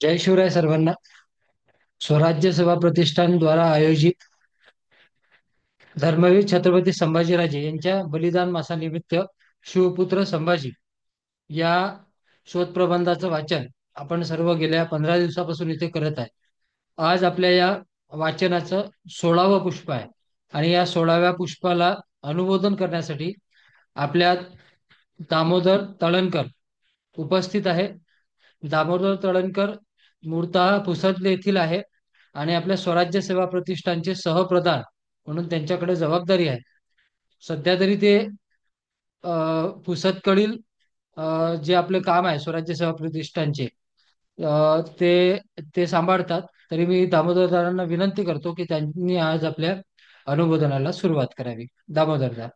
जय शिवराय सर्वांना. स्वराज्य सेवा प्रतिष्ठान द्वारा आयोजित धर्मवीर छत्रपती संभाजीराजे यांच्या बलिदान मासानिमित्त शिवपुत्र संभाजी या शोधप्रबंधाचं वाचन आपण सर्व गेल्या 15 दिवसापासून इथे करत आहे. आज आपल्या या वाचनाचं 16वं पुष्प आहे आणि या 16व्या पुष्पाला अनुमोदन करण्यासाठी आपल्या दामोदर तळणकर उपस्थित आहे. दामोदर तळणकर मूळतः पुसद येथील आहे आणि आपल्या स्वराज्य सेवा प्रतिष्ठानचे सहप्रधान म्हणून त्यांच्याकडे जबाबदारी आहे. सध्या तरी ते पुसदकडील जे आपले काम आहे स्वराज्य सेवा प्रतिष्ठानचे ते ते सांभाळतात. तरी मी दामोदरदारांना विनंती करतो की त्यांनी आज आपल्या अनुमोदनाला सुरुवात करावी. दामोदरदा.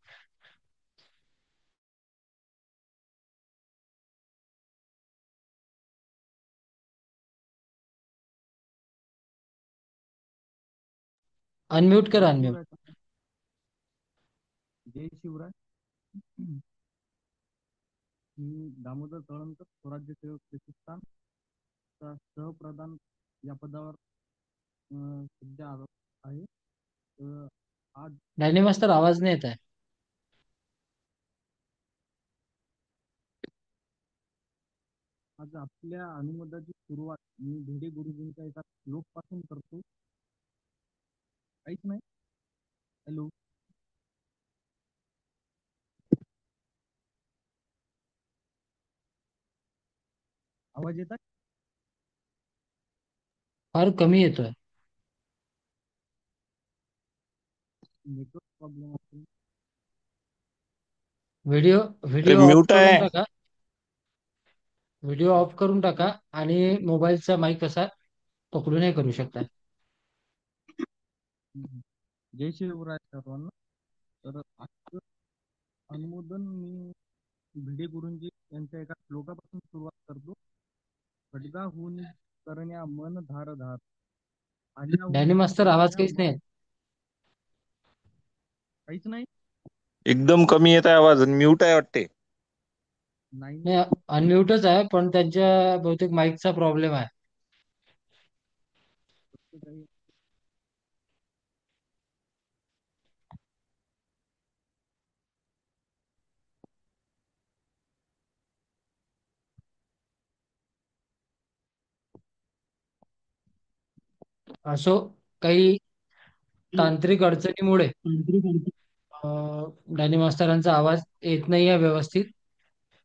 अनम्यूट जय करा, अनम्यूट. शिवराय. जय शिवराय. मी दामोदर तळणकर स्वराज्य सेवक प्रतिष्ठानचा सहप्रधान या पदावर सध्या आहे. अ, आज डॅनी मास्तर, आवाज नाही येत आहे. आज आपल्या अनुमोदाची सुरुवात मी भिडे गुरुजींच्या एका श्लोक पासून करतो. काहीच नाही. हॅलो. आवाज येतात? फार कमी येतोय. नेटवर्क प्रॉब्लेम असेल. व्हिडिओ अरे व्हिडिओ ऑफ म्यूट करून आहे. टाका. व्हिडिओ ऑफ करून टाका आणि मोबाईलचा माईक कसा पकडूनही करू शकता. हम्म. जय शिवराय सर्वांना. तर आजचं अनुमोदन मी भिडे गुरुजी यांच्या एका श्लोकापासून सुरुवात करतो. खड्गाहून करण्या मन धार धार डॅनी आल्याहून मास्तर, आवाज करण्या काहीच नाही येत. काहीच नाही. एकदम कमी येत आहे आवाज. म्यूट आहे वाटते. नाही नाही. नाही, अनम्यूटच आहे पण त्यांच्या बहुतेक माईकचा प्रॉब्लेम आहे. फक्त काही असो, काही तांत्रिक अडचणीमुळे डॅनी मास्तरांचा आवाज येत नाही आहे व्यवस्थित.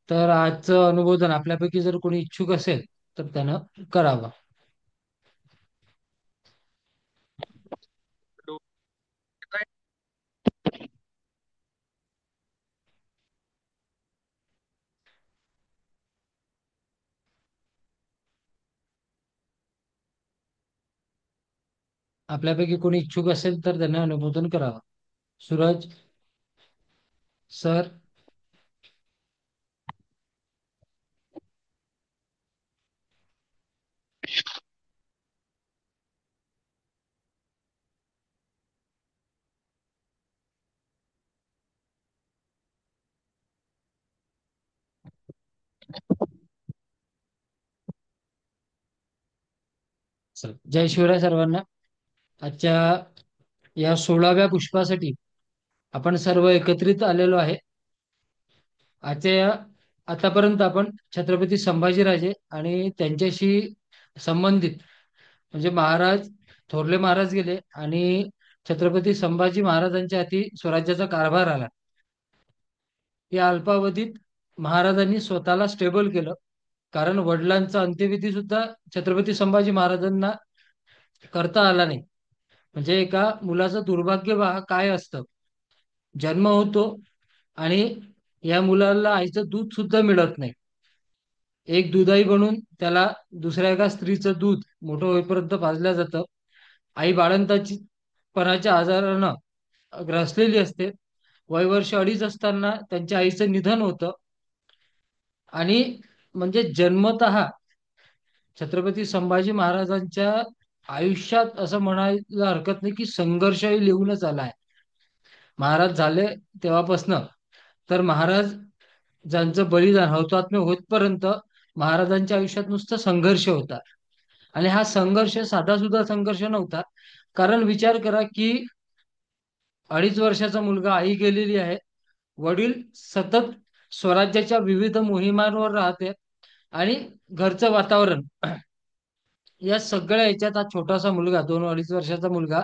तर आजचं अनुमोदन आपल्यापैकी जर कोणी इच्छुक असेल तर त्यानं करावं. आपल्यापैकी कोणी इच्छुक असेल तर त्यानं अनुमोदन करावं. सूरज सर. सर, जय शिवराय सर्वांना. आजच्या या 16व्या पुष्पासाठी आपण सर्व एकत्रित आलेलो आहे. आजच्या आतापर्यंत आपण छत्रपती संभाजीराजे आणि त्यांच्याशी संबंधित म्हणजे महाराज थोरले महाराज गेले आणि छत्रपती संभाजी महाराजांच्या हाती स्वराज्याचा कारभार आला. या अल्पावधीत महाराजांनी स्वतःला स्टेबल केलं, कारण वडिलांचा अंत्यविधी सुद्धा छत्रपती संभाजी महाराजांना करता आला नाही. म्हणजे एका मुलाचं दुर्भाग्य काय असतं. जन्म होतो आणि या मुलाला आईचं दूध सुद्धा मिळत नाही. एक दुधाई बनून त्याला दुसऱ्या एका स्त्रीचं दूध मोठं होईपर्यंत पाजलं जातं. आई बाळंताची पणाच्या आजारानं ग्रसलेली असते. वयवर्ष 2.5 असताना त्यांच्या आईचं निधन होतं. आणि म्हणजे जन्मतः छत्रपती संभाजी महाराजांच्या आयुष्यात असं म्हणायला हरकत नाही की संघर्षही लिहूनच आला आहे. महाराज झाले तेव्हापासनं तर महाराज ज्यांचं बलिदान हौतात्म्य होतपर्यंत महाराजांच्या आयुष्यात नुसतं संघर्ष होता. आणि हा संघर्ष साधा सुद्धा संघर्ष नव्हता. कारण विचार करा की 2.5 वर्षाचा मुलगा, आई गेलेली आहे, वडील सतत स्वराज्याच्या विविध मोहिमांवर राहते, आणि घरचं वातावरण, या सगळ्या ह्याच्यात हा छोटासा मुलगा, 2-2.5 वर्षाचा मुलगा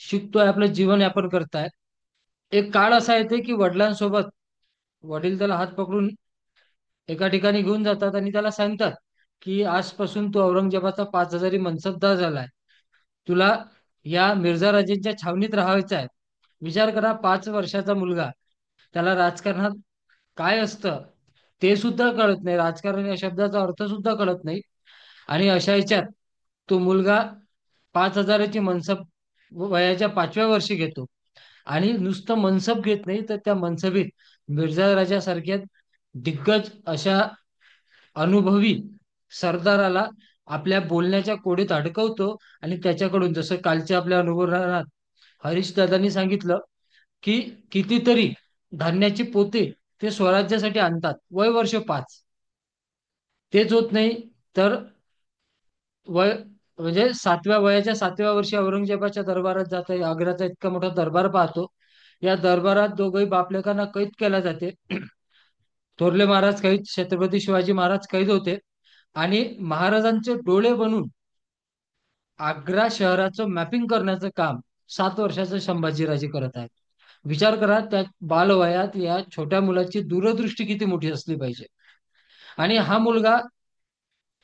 शिकतोय, आपलं जीवन यापन करताय. एक काळ असा येते की वडिलांसोबत वडील त्याला हात पकडून एका ठिकाणी घेऊन जातात आणि त्याला सांगतात की आजपासून तू औरंगजेबाचा 5,000 मनसबदार झालाय, तुला या मिर्झा राजेंच्या छावणीत राहायचं आहे. विचार करा, 5 वर्षाचा मुलगा, त्याला राजकारणात काय असतं ते सुद्धा कळत नाही, राजकारण या शब्दाचा अर्थ सुद्धा कळत नाही. आणि अशा ह्याच्यात तो मुलगा 5,000ची मनसब वयाच्या 5व्या वर्षी घेतो. आणि नुसतं मनसब घेत नाही, तर त्या मनसबीत मिर्झा राजासारख्या दिग्गज अशा अनुभवी सरदाराला आपल्या बोलण्याच्या कोडीत अडकवतो. आणि त्याच्याकडून, जसं कालच्या आपल्या अनुभवात हरीश दादांनी सांगितलं, की कितीतरी धान्याची पोते ते स्वराज्यासाठी आणतात, वय वर्ष 5. तेच होत नाही तर वय म्हणजे वयाच्या 7व्या वर्षी औरंगजेबाच्या दरबारात जात आहे. आग्र्याचा इतका मोठा दरबार पाहतो. या दरबारात दोघही बापलेकांना कैद केला जाते. थोरले महाराज कैद, छत्रपती शिवाजी महाराज कैद होते. आणि महाराजांचे डोळे बनून आग्रा शहराचं मॅपिंग करण्याचं काम 7 वर्षाचे संभाजीराजे करत आहेत. विचार करा, त्या बालवयात या छोट्या मुलाची दूरदृष्टी किती मोठी असली पाहिजे. आणि हा मुलगा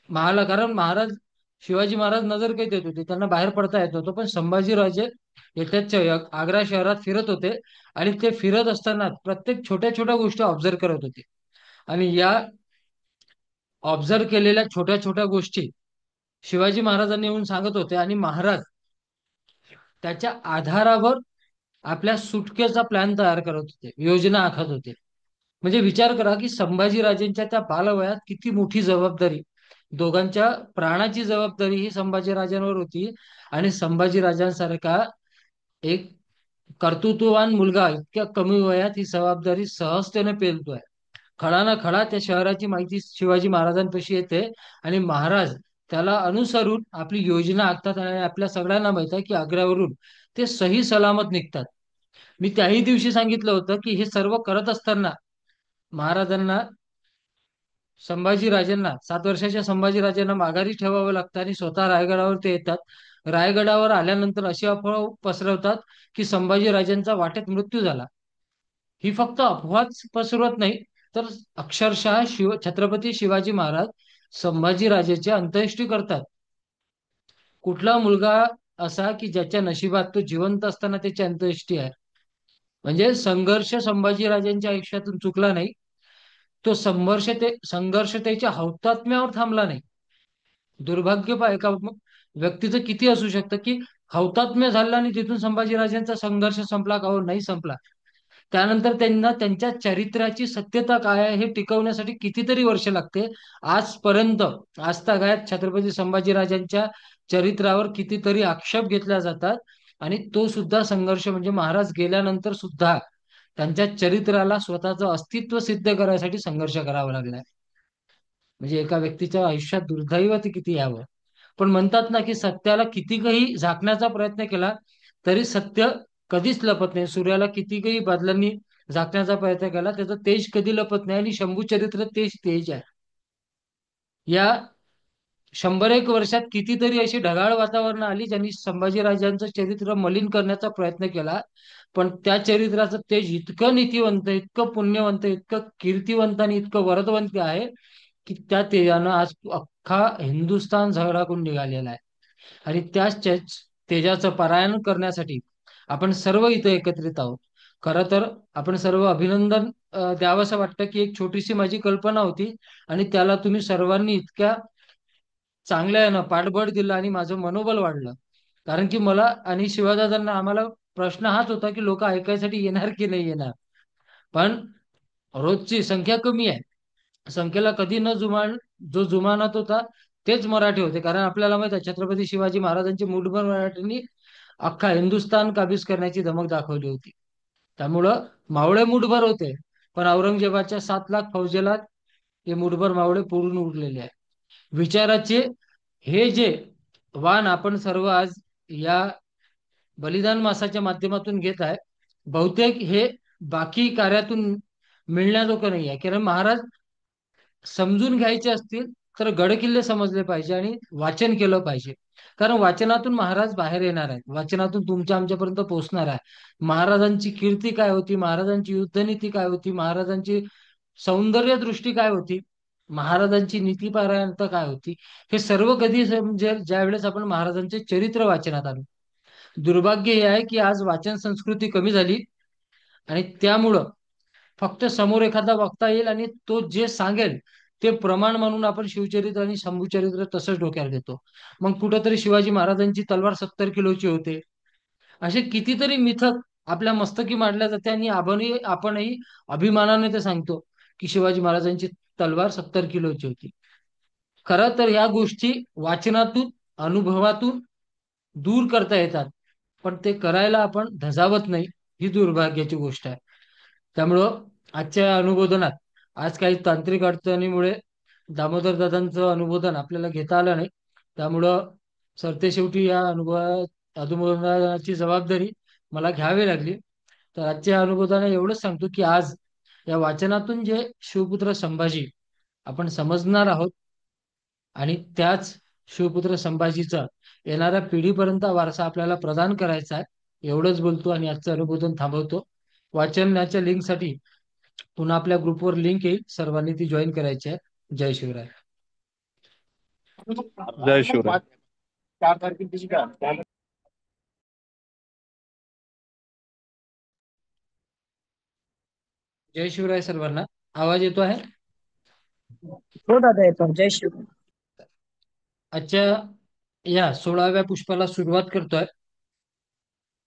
कारण महाराज शिवाजी महाराज नजर काही देत होते, त्यांना बाहेर पडता येत नव्हतं, पण संभाजीराजे आग्रा शहरात फिरत होते. आणि ते फिरत असताना प्रत्येक छोट्या छोट्या गोष्टी ऑब्झर्व करत होते. आणि या ऑब्झर्व केलेल्या छोट्या छोट्या गोष्टी शिवाजी महाराजांनी येऊन सांगत होते, आणि महाराज त्याच्या आधारावर आपल्या सुटकेचा प्लॅन तयार करत होते, योजना आखत होते. म्हणजे विचार करा की संभाजीराजेंच्या त्या बालवयात किती मोठी जबाबदारी, दोघांच्या प्राणाची जबाबदारी ही संभाजीराजांवर होती. आणि संभाजीराजांसारखा एक कर्तृत्ववान मुलगा इतक्या कमी वयात ही जबाबदारी सहजतेने पेलतोय. खडा ना खडा त्या शहराची माहिती शिवाजी महाराजांपाशी येते. आणि महाराज त्याला अनुसरून आपली योजना आखतात. आणि आपल्या सगळ्यांना माहित आहे की आग्र्यावरून ते सही सलामत निघतात. मी त्याही दिवशी सांगितलं होतं की हे सर्व करत असताना महाराजांना, संभाजीराजांना, 7 वर्षाच्या संभाजीराजांना माघारी ठेवावं लागतं, आणि स्वतः रायगडावर ते येतात. रायगडावर आल्यानंतर अशी अफवा पसरवतात की संभाजीराजांचा वाटेत मृत्यू झाला. ही फक्त अफवाच पसरवत नाही, तर अक्षरशः छत्रपती शिवाजी महाराज संभाजीराजेचे अंत्येष्टी करतात. कुठला मुलगा असा की ज्याच्या नशिबात तो जिवंत असताना त्याची अंत्येष्टी आहे? म्हणजे संघर्ष संभाजीराजांच्या आयुष्यातून चुकला नाही. तो संघर्ष त्याच्या हौतात्म्यावर थांबला नाही. दुर्भाग्य एका व्यक्तीचं किती असू शकतं की हौतात्म्य झाला आणि तिथून संभाजीराजांचा संघर्ष संपला का? हो, नाही संपला. त्यानंतर त्यांना त्यांच्या चरित्राची सत्यता काय आहे हे टिकवण्यासाठी कितीतरी वर्ष लागते. आजपर्यंत आजतागायत छत्रपती संभाजीराजांच्या चरित्रावर कितीतरी आक्षेप घेतल्या जातात. आणि तो सुद्धा संघर्ष, म्हणजे महाराज गेल्यानंतर सुद्धा त्यांच्या चरित्राला स्वतःचं अस्तित्व सिद्ध करायसाठी संघर्ष करावा लागलाय. म्हणजे एका व्यक्तीच्या आयुष्यात दुर्दैव ते किती यावं. पण म्हणतात ना की सत्याला किती काही झाकण्याचा प्रयत्न केला तरी सत्य कधीच लपत नाही. सूर्याला किती काही बादलांनी झाकण्याचा प्रयत्न केला, त्याचं तेज कधी लपत नाही. आणि शंभू चरित्र तेज तेज आहे. या 100-1 वर्षात कितीतरी अशी ढगाळ वातावरण आली ज्यांनी संभाजीराजांचं चरित्र मलिन करण्याचा प्रयत्न केला. पण त्या चरित्राचं तेज इतकं नीतिवंत, इतकं पुण्यवंत, इतकं कीर्तिवंत आणि इतकं वरदवंत आहे की त्या तेजानं आज अख्खा हिंदुस्थान झगडाकून निघालेला आहे. आणि त्याच तेजाचं पारायण करण्यासाठी आपण सर्व इथं एकत्रित आहोत. खरं तर आपण सर्व अभिनंदन द्यावंसं वाटतं की एक छोटीशी माझी कल्पना होती, आणि त्याला तुम्ही सर्वांनी इतक्या चांगल्या आहे ना पाठबळ दिलं, आणि माझं मनोबल वाढलं. कारण की मला आणि शिवदादांना, आम्हाला प्रश्न हाच होता की लोक ऐकायसाठी येणार की नाही येणार. पण रोजची संख्या कमी आहे. संख्येला कधी न जुमान जो जुमानत होता तेच मराठी होते. कारण आपल्याला माहित आहे छत्रपती शिवाजी महाराजांची मुठभर मराठींनी अख्खा हिंदुस्थान काबीज करण्याची धमक दाखवली होती. त्यामुळं मावळे मुठभर होते, पण औरंगजेबाच्या 7 लाख फौजेला हे मुठभर मावळे पुरून उरलेले आहे. विचाराचे हे जे वाण आपण सर्व आज या बलिदान मासाच्या माध्यमातून घेत आहे. बहुतेक हे बाकी कार्यातून मिळण्याजोगं नाही आहे, कारण महाराज समजून घ्यायचे असतील तर गडकिल्ले समजले पाहिजे आणि वाचन केलं पाहिजे. कारण वाचनातून महाराज बाहेर येणार आहेत, वाचनातून तुमच्या आमच्यापर्यंत पोहोचणार आहे. महाराजांची कीर्ती काय होती, महाराजांची युद्धनीती काय होती, महाराजांची सौंदर्य दृष्टी काय होती, महाराजांची नीतीपारायणता काय होती, हे सर्व कधी समजेल ज्या वेळेस आपण महाराजांचे चरित्र वाचनात आणू. दुर्भाग्य हे आहे की आज वाचन संस्कृती कमी झाली आणि त्यामुळं फक्त समोर एखादा वक्ता येईल आणि तो जे सांगेल ते प्रमाण म्हणून आपण शिवचरित्र आणि शंभूचरित्र तसंच डोक्यात घेतो. मग कुठंतरी शिवाजी महाराजांची तलवार 70 किलोची होते, असे कितीतरी मिथक आपल्या मस्तकी मांडल्या जाते आणि आपणही अभिमानाने ते सांगतो की शिवाजी महाराजांची तलवार 70 किलोची होती. खरं तर ह्या गोष्टी वाचनातून, अनुभवातून दूर करता येतात, पण ते करायला आपण धजावत नाही. ही दुर्भाग्याची गोष्ट आहे. त्यामुळं आजच्या अनुबोधनात आज काही तांत्रिक अडचणीमुळे दामोदर दादांचं अनुबोधन आपल्याला घेता आलं नाही. त्यामुळं सरतेशेवटी या अनुबोधनाची जबाबदारी मला घ्यावी लागली. तर आजच्या अनुबोधनाने एवढंच सांगतो की आज या वाचनातून जे शिवपुत्र संभाजी आपण समजणार आहोत आणि त्याच शिवपुत्र संभाजीचा येणाऱ्या पिढीपर्यंत वारसा आपल्याला प्रदान करायचा आहे. एवढंच बोलतो आणि आजचं अनुबोधन थांबवतो. वाचनाच्या लिंकसाठी पुन्हा आपल्या ग्रुपवर लिंक येईल, सर्वांनी ती जॉईन करायची आहे. जय शिवराय. जय शिवराय. जय शिवराय सर्वांना. आवाज येतो आहे? हो दादा येतो. जय शिव. आजच्या या 16व्या पुष्पाला सुरुवात करतोय.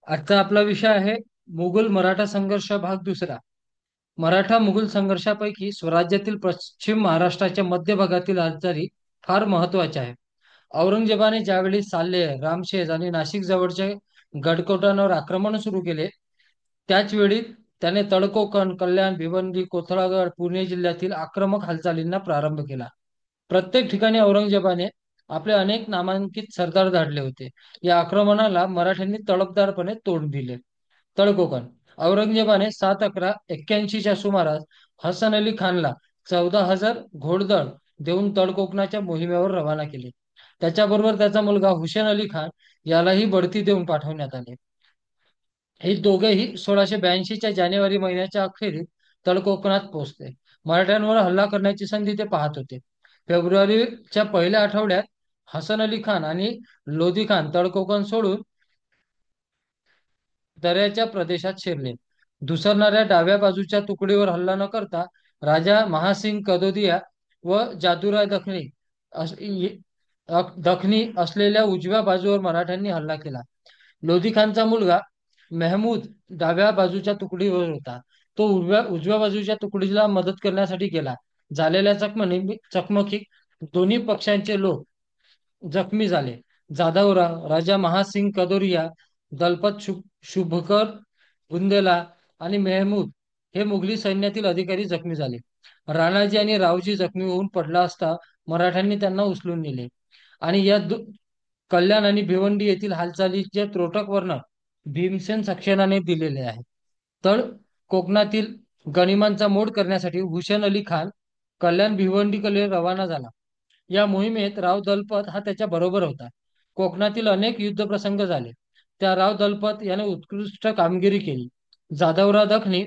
आजचा आपला विषय आहे मुघल मराठा संघर्ष भाग दुसरा. मराठा मुघल संघर्षापैकी स्वराज्यातील पश्चिम महाराष्ट्राच्या मध्य भागातील हालचाली फार महत्वाच्या आहेत. औरंगजेबाने ज्यावेळी साल्हेर, रामशेज आणि नाशिक जवळच्या गडकोटांवर आक्रमण सुरू केले, त्याच वेळी त्याने तळकोकण, कल्याण, भिवंडी, कोथळागड, पुणे जिल्ह्यातील आक्रमक हालचालींना प्रारंभ केला. प्रत्येक ठिकाणी औरंगजेबाने आपले अनेक नामांकित सरदार धाडले होते. या आक्रमणाला मराठ्यांनी तडफदारपणे तोंड दिले. तळकोकण. औरंगजेबाने 7/11/81च्या सुमारास हसन अली खानला 14,000 घोडदळ देऊन तळकोकणाच्या मोहिमेवर रवाना केले. त्याच्याबरोबर त्याचा मुलगा हुसेन अली खान यालाही बढती देऊन पाठवण्यात आले. हे दोघेही 1682च्या जानेवारी महिन्याच्या अखेरीत तळकोकणात पोहोचले. मराठ्यांवर हल्ला करण्याची संधी ते पाहत होते. फेब्रुवारीच्या पहिल्या आठवड्यात हसन अली खान आणि लोधी खान तळकोकण सोडून दऱ्याच्या प्रदेशात शिरले. धुसरणाऱ्या डाव्या बाजूच्या तुकडीवर हल्ला न करता राजा महासिंग कदोदिया व जादूराय दखनी असलेल्या उजव्या बाजूवर मराठ्यांनी हल्ला केला. लोधी खानचा मुलगा मेहमूद डाव्या बाजूच्या तुकडीवर होता. तो उजव्या बाजूच्या तुकडीला मदत करण्यासाठी गेला. झालेल्या चकमकीत दोन्ही पक्षांचे लोक जखमी झाले. जाधवराव, राजा महासिंग कदोरिया, दलपत शुभकर बुंदेला आणि मेहमूद हे मुघली सैन्यातील अधिकारी जखमी झाले. राणाजी आणि रावजी जखमी होऊन पडला असता मराठ्यांनी त्यांना उचलून नेले आणि कल्याण आणि भिवंडी येथील हालचालीचे त्रोटक वर्णन भीमसेन सक्सेनाने दिलेले आहे. तर कोकणातील गनिमांचा मोड करण्यासाठी हुसेन अली खान कल्याण भिवंडीकडे रवाना झाला. या मोहिमेत राव दलपत हा त्याच्या बरोबर होता. कोकणातील अनेक युद्धप्रसंग झाले. त्या राव दलपत याने उत्कृष्ट कामगिरी केली. जाधवराव दखनी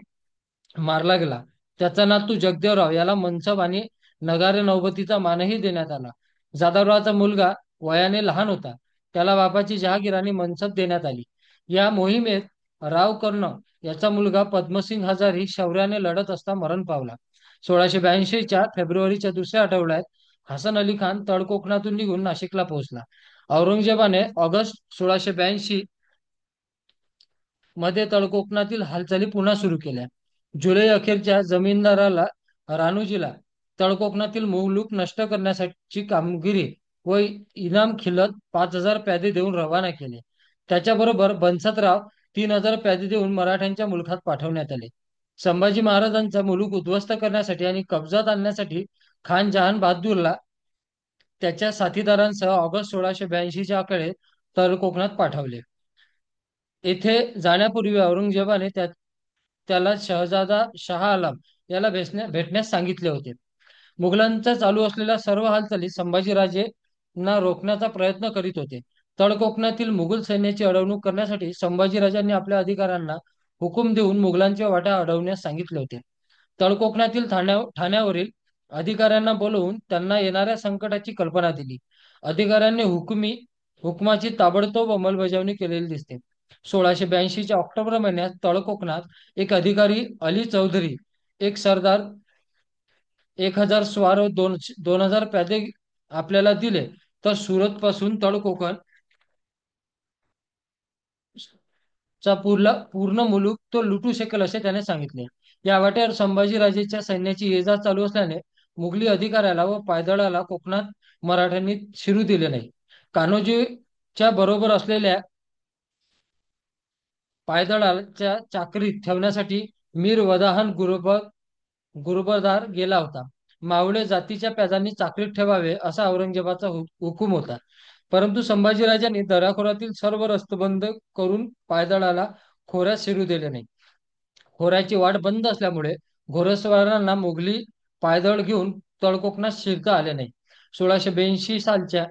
मारला गेला. त्याचा नातू जगदेवराव याला मनसब आणि नगारे नौबतीचा मानही देण्यात आला. जाधवरावाचा मुलगा वयाने लहान होता. त्याला बापाची जहागीर आणि मनसब देण्यात आली. या मोहिमेत राव कर्ण याचा मुलगा पद्मसिंग हजारी शौर्याने लढत असता मरण पावला. 1682च्या फेब्रुवारीच्या दुसऱ्या आठवड्यात हसन अली खान तळकोकणातून निघून नाशिकला पोहोचला. औरंगजेबाने ऑगस्ट 1682 मध्ये तळकोकणातील हालचाली पुन्हा सुरू केल्या. जुलै अखेरच्या जमीनदाराला राणूजीला तळकोकणातील मुलूक नष्ट करण्यासाठी कामगिरी व इनाम खिलत 5,000 प्यादे देऊन रवाना केले. त्याच्याबरोबर बनसतराव 3,000 प्यादे देऊन मराठ्यांच्या मुलखात पाठवण्यात आले. संभाजी महाराजांचा मुलूक उद्ध्वस्त करण्यासाठी आणि कब्जात आणण्यासाठी खान जहान बहादूरला त्याच्या साथीदारांसह ऑगस्ट 1682 कडे तळकोकणात पाठवले. येथे जाण्यापूर्वी औरंगजेबाने त्याला शहजादा शाह आलम याला भेटण्यास सांगितले होते. मुघलांचा चालू असलेल्या सर्व हालचाली संभाजीराजेंना रोखण्याचा प्रयत्न करीत होते. तळकोकणातील मुघल सैन्याची अडवणूक करण्यासाठी संभाजीराजांनी आपल्या अधिकाऱ्यांना हुकूम देऊन मुघलांच्या वाटा अडवण्यास सांगितले होते. तळकोकणातील ठाण्यावरील अधिकाऱ्यांना बोलवून त्यांना येणाऱ्या संकटाची कल्पना दिली. अधिकाऱ्यांनी हुकुमाची ताबडतोब अंमलबजावणी केलेली दिसते. 1682च्या ऑक्टोबर महिन्यात तळकोकणात एक अधिकारी अली चौधरी, एक सरदार, 1000 स्वार व 2000 प्यादे आपल्याला दिले तर सुरत पासून तळकोकण चा पूर्ण मुलूक तो लुटू शकेल असे त्याने सांगितले. या वाट्यावर संभाजीराजेच्या सैन्याची ये जा चालू असल्याने मुघली अधिकाऱ्याला व पायदळाला कोकणात मराठ्यांनी शिरू दिले नाही. कान्होजीच्या बरोबर असलेल्या पायदळाच्या चाकरीत ठेवण्यासाठी मीर वदाहन गुरुबरदार गेला होता. मावळे जातीच्या प्याद्यांनी चाकरीत ठेवावे असा औरंगजेबाचा हुकूम होता. परंतु संभाजीराजांनी दऱ्याखोऱ्यातील सर्व रस्ते बंद करून पायदळाला खोऱ्यात शिरू दिले नाही. खोऱ्याची वाट बंद असल्यामुळे घोडेस्वारांना मुघली पायदळ घेऊन तळकोकणात शिरता आले नाही. 1682 सालच्या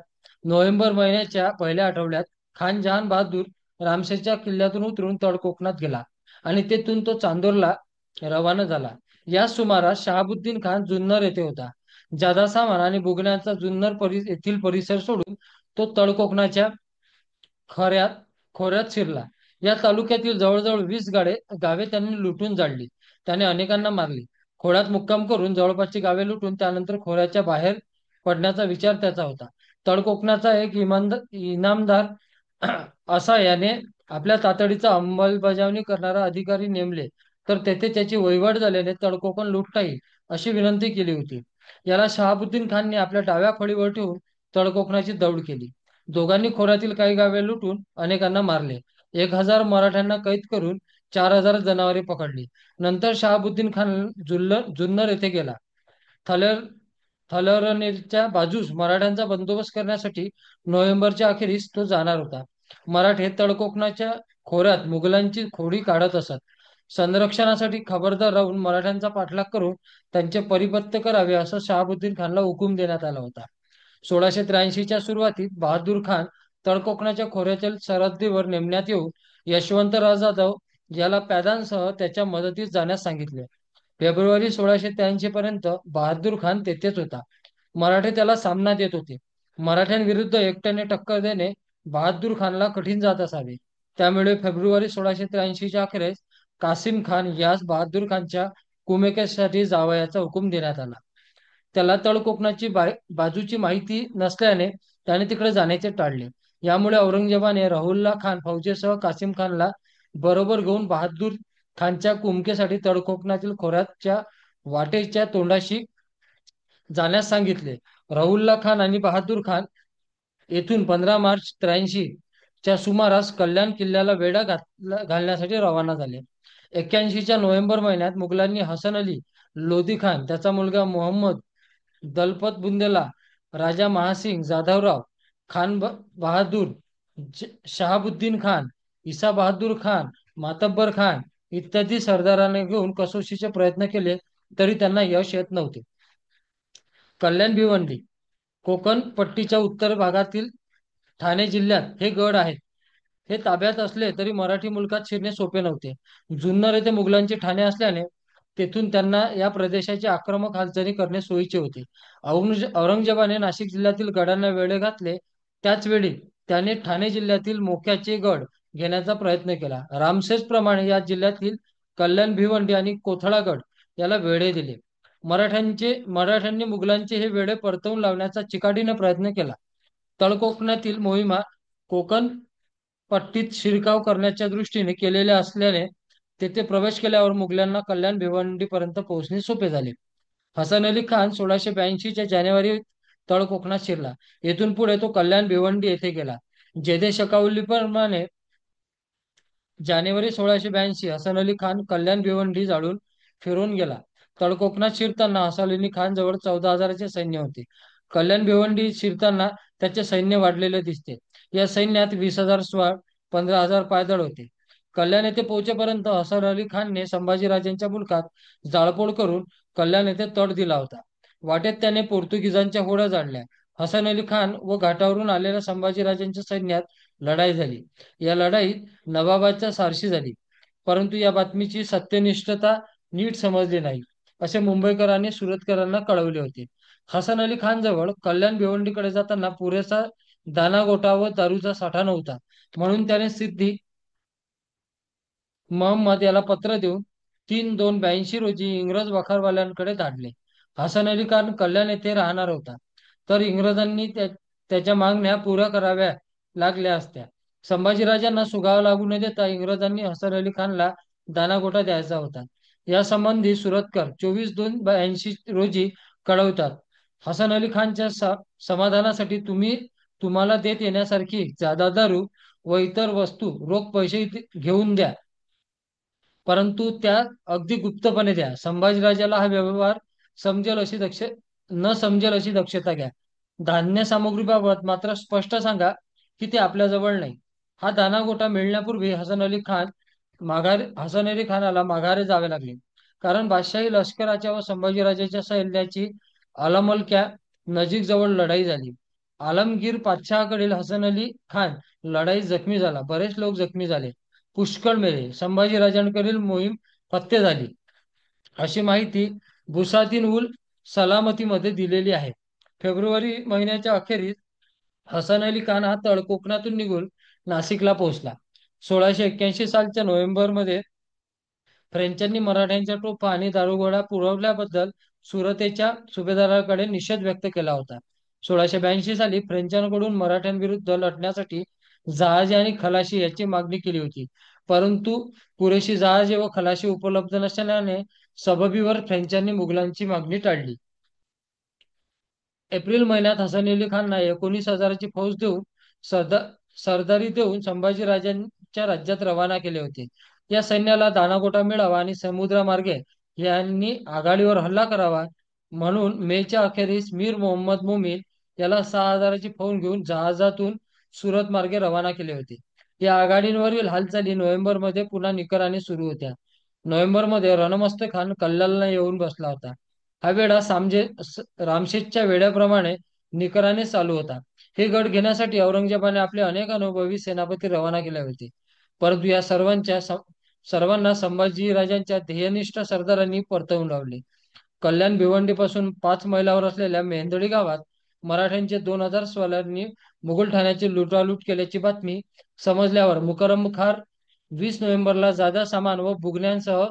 नोव्हेंबर महिन्याच्या पहिल्या आठवड्यात खान जहान बहादूर रामशेरच्या किल्ल्यातून उतरून तळकोकणात गेला आणि तेथून तो चांदोरला रवाना झाला. या सुमारास शहाबुद्दीन खान जुन्नर येथे होता. जादा सामान आणि बुगण्याचा येथील परिसर सोडून तो तळकोकणाच्या खऱ्यात खोऱ्यात शिरला. या तालुक्यातील जवळजवळ 20 गावे त्यांनी लुटून जाळली. त्याने अनेकांना मारले. खोऱ्यात मुक्काम करून जवळपासची गावे लुटून त्यानंतर खोऱ्याच्या बाहेर पडण्याचा विचार त्याचा होता. तळकोकणाचा एक इनामदार असा याने आपल्या तातडीचा अंमलबजावणी करणारा अधिकारी नेमले तर तेथे त्याची वहिवाट झाल्याने तळकोकण लुटता येईल अशी विनंती केली होती. याला शहाबुद्दीन खानने आपल्या डाव्या फळीवर ठेवून तळकोकणाची दौड केली. दोघांनी खोऱ्यातील काही गावे लुटून अनेकांना मारले. 1000 मराठ्यांना कैद करून 4000 जनावरे पकडली. नंतर शहाबुद्दीन खान जुन्नर येथे गेला. थलरनेरच्या बाजूस मराठ्यांचा बंदोबस्त करण्यासाठी नोव्हेंबरच्या अखेरीस तो जाणार होता. मराठे तळकोकणाच्या खोऱ्यात मुघलांची खोडी काढत असत. संरक्षणासाठी खबरदार राहून मराठ्यांचा पाठलाग करून त्यांचे परिपत्य करावे असा शहाबुद्दीन खानला हुकूम देण्यात आला होता. 1683च्या सुरुवातीत बहादूर खान तळकोकणाच्या खोऱ्यातील सरहद्दीवर नेमण्यात येऊन यशवंतराव जाधव याला प्यादांसह त्याच्या मदतीस जाण्यास सांगितले. फेब्रुवारी 1683 पर्यंत बहादूर खान तेथेच होता. मराठे त्याला सामना देत होते. मराठ्यांविरुद्ध एकट्याने टक्कर देणे बहादूर खानला कठीण जात असावे. त्यामुळे फेब्रुवारी 1683च्या अखेरीस कासिम खान यास बहादूर खानच्या कुमकेसाठी जावयाचा हुकूम देण्यात आला. त्याला तळकोकणाची बाजूची माहिती नसल्याने त्याने तिकडे जाण्याचे टाळले. यामुळे औरंगजेबाने राहुल्ला खान फौजेसह कासिम खानला बरोबर घेऊन बहादूर खानच्या कुमकेसाठी तळकोकणातील खोऱ्याच्या वाटेच्या तोंडाशी जाण्यास सांगितले. राहुल्ला खान आणि बहादूर खान येथून 15 मार्च 83 च्या सुमारास कल्याण किल्ल्याला वेढा घालण्यासाठी रवाना झाले. 81च्या नोव्हेंबर महिन्यात मुघलांनी हसन अली लोधी खान, त्याचा मुलगा मोहम्मद दलपत बुंदेला, राजा महासिंग, जाधवराव खान बहादूर, शहाबुद्दीन खान, इसा बहादूर खान, मातब्बर खान इत्यादी सरदारांना घेऊन कसोशीचे प्रयत्न केले तरी त्यांना यश येत नव्हते. कल्याण भिवंडी कोकण पट्टीच्या उत्तर भागातील ठाणे जिल्ह्यात हे गड आहेत. हे ताब्यात असले तरी मराठी मुलखात शिरणे सोपे नव्हते. जुन्नर येथे मुघलांचे ठाणे असल्याने तेथून त्यांना या प्रदेशाची आक्रमक हालचाली करणे सोयीचे होते. औरंगजेबाने नाशिक जिल्ह्यातील गडांना वेढे घातले. त्याच वेळी त्याने ठाणे जिल्ह्यातील मोक्याचे गड घेण्याचा प्रयत्न केला. रामसेस प्रमाणे या जिल्ह्यातील कल्याण भिवंडी आणि कोथळागड याला वेढे दिले. मराठ्यांनी मुघलांचे हे वेढे परतवून लावण्याचा चिकाटीने प्रयत्न केला. तळकोकणातील मोहिमा कोकण पट्टीत शिरकाव करण्याच्या दृष्टीने केलेल्या असल्याने तेथे प्रवेश केल्यावर मुघलांना कल्याण भिवंडीपर्यंत पोहोचणे सोपे झाले. हसन अली खान 1682च्या जानेवारी तळकोकणात शिरला. येथून पुढे तो कल्याण भिवंडी येथे गेला. जेदे शकावलीप्रमाणे जानेवारी 1682 हसन अली खान कल्याण भिवंडी जाळून फिरून गेला. तळकोकणात शिरताना हसन अली खान जवळ 14,000चे सैन्य होते. कल्याण भिवंडी शिरताना त्याचे सैन्य वाढलेले दिसते. या सैन्यात 20,000 स्वार, 15,000 पायदळ होते. कल्याण येथे पोहोचेपर्यंत हसन अली खानने संभाजीराजांच्या मुलखात जाळपोळ करून कल्याण येथे तट दिला होता. वाटेत त्याने पोर्तुगीजांच्या होड्या जाळल्या. हसन अली खान व घाटावरून आलेल्या संभाजीराजांच्या सैन्यात लढाई झाली. या लढाईत नवाबाच्या सारशी झाली, परंतु या बातमीची सत्यनिष्ठता नीट समजली नाही, असे मुंबईकरांनी सुरतकरांना कळवले होते. हसन अली खान जवळ कल्याण भिवंडीकडे जाताना पुरेसा दाणागोटा व दारूचा साठा नव्हता, म्हणून त्याने सिद्धी महंमद याला पत्र देऊन 3/2/82 रोजी इंग्रज वखारवाल्यांकडे धाडले. हसन अली खान कल्याण येथे राहणार होता, तर इंग्रजांनी त्याच्या मागण्या पुऱ्या कराव्या लागल्या असत्या. संभाजीराजांना सुगावा लागू न देता इंग्रजांनी हसन अली खानला दानागोटा द्यायचा होता. यासंबंधी सुरतकर 24/2/82 रोजी कळवतात. हसन अली खानच्या समाधानासाठी तुम्हाला देत येण्यासारखी जादा दारू व इतर वस्तू रोख पैसे घेऊन द्या, परंतु त्या अगदी गुप्तपणे द्या. संभाजीराजाला हा व्यवहार समजेल अशी दक्ष न समजेल अशी दक्षता घ्या. धान्य सामुग्रीबाबत मात्र स्पष्ट सांगा की ते आपल्याजवळ नाही. हा दानागोटा मिळण्यापूर्वी हसन अली खानाला माघारे जावे लागले, कारण बादशाही लष्कराच्या व संभाजीराजाच्या सैन्याची अलमलक्या नजीक जवळ लढाई झाली. आलमगीर पातशहाकडील हसन अली खान लढाईत जखमी झाला. बरेच लोक जखमी झाले, पुष्कळ मेले. संभाजीराजांकडील मोहीम फत्ते झाली, अशी माहिती बुसातीन उल सलामतीमध्ये दिलेली आहे. फेब्रुवारी महिन्याच्या अखेरीस हसन अली खान हा तळ कोकणातून निघून नाशिकला पोहोचला. 1681 सालच्या नोव्हेंबरमध्ये फ्रेंचांनी मराठ्यांच्या तोफा आणि दारुगोळा पुरवल्याबद्दल सुरतेच्या सुभेदाराकडे निषेध व्यक्त केला होता. 1682 साली फ्रेंचांकडून मराठ्यांविरुद्ध लढण्यासाठी जहाजे आणि खलाशी याची मागणी केली होती, परंतु पुरेशी जहाजे व खलाशी उपलब्ध नसल्याने सबबीवर फ्रेंचांनी मुघलांची मागणी टाळली. एप्रिल महिन्यात हसन अली खानला 19,000ची फौज देऊन सरदारी देऊन संभाजीराजांच्या राज्यात रवाना केले होते. या सैन्याला दानागोटा मिळावा आणि समुद्रमार्गे यांनी आघाडीवर हल्ला करावा म्हणून मेच्या अखेरीस मीर मोहम्मद मोमीन याला 6,000ची फौज घेऊन जहाजातून सुरत मार्गे रवाना केले होते. या आघाडींवरील हालचाली नोव्हेंबरमध्ये पुन्हा निकराने सुरू होत्या. नोव्हेंबरमध्ये रणमस्त खान कल्याणला येऊन बसला होता. हा वेढा रामशेजच्या वेड्याप्रमाणे निकराने चालू होता. हे गड घेण्यासाठी औरंगजेबाने आपले अनेक अनुभवी सेनापती रवाना केले होते, परंतु या सर्वांना संभाजीराजांच्या ध्येयनिष्ठ सरदारांनी परतवून लावले. कल्याण भिवंडीपासून 5 मैलावर असलेल्या मेहंदळी गावात मराठ्यांचे 2,000 स्वारांनी मुघल ठाण्याची लुटालूट केल्याची बातमी समजल्यावर मुकरम खार 20 नोव्हेंबरला जादा सामान व बुगण्यांसह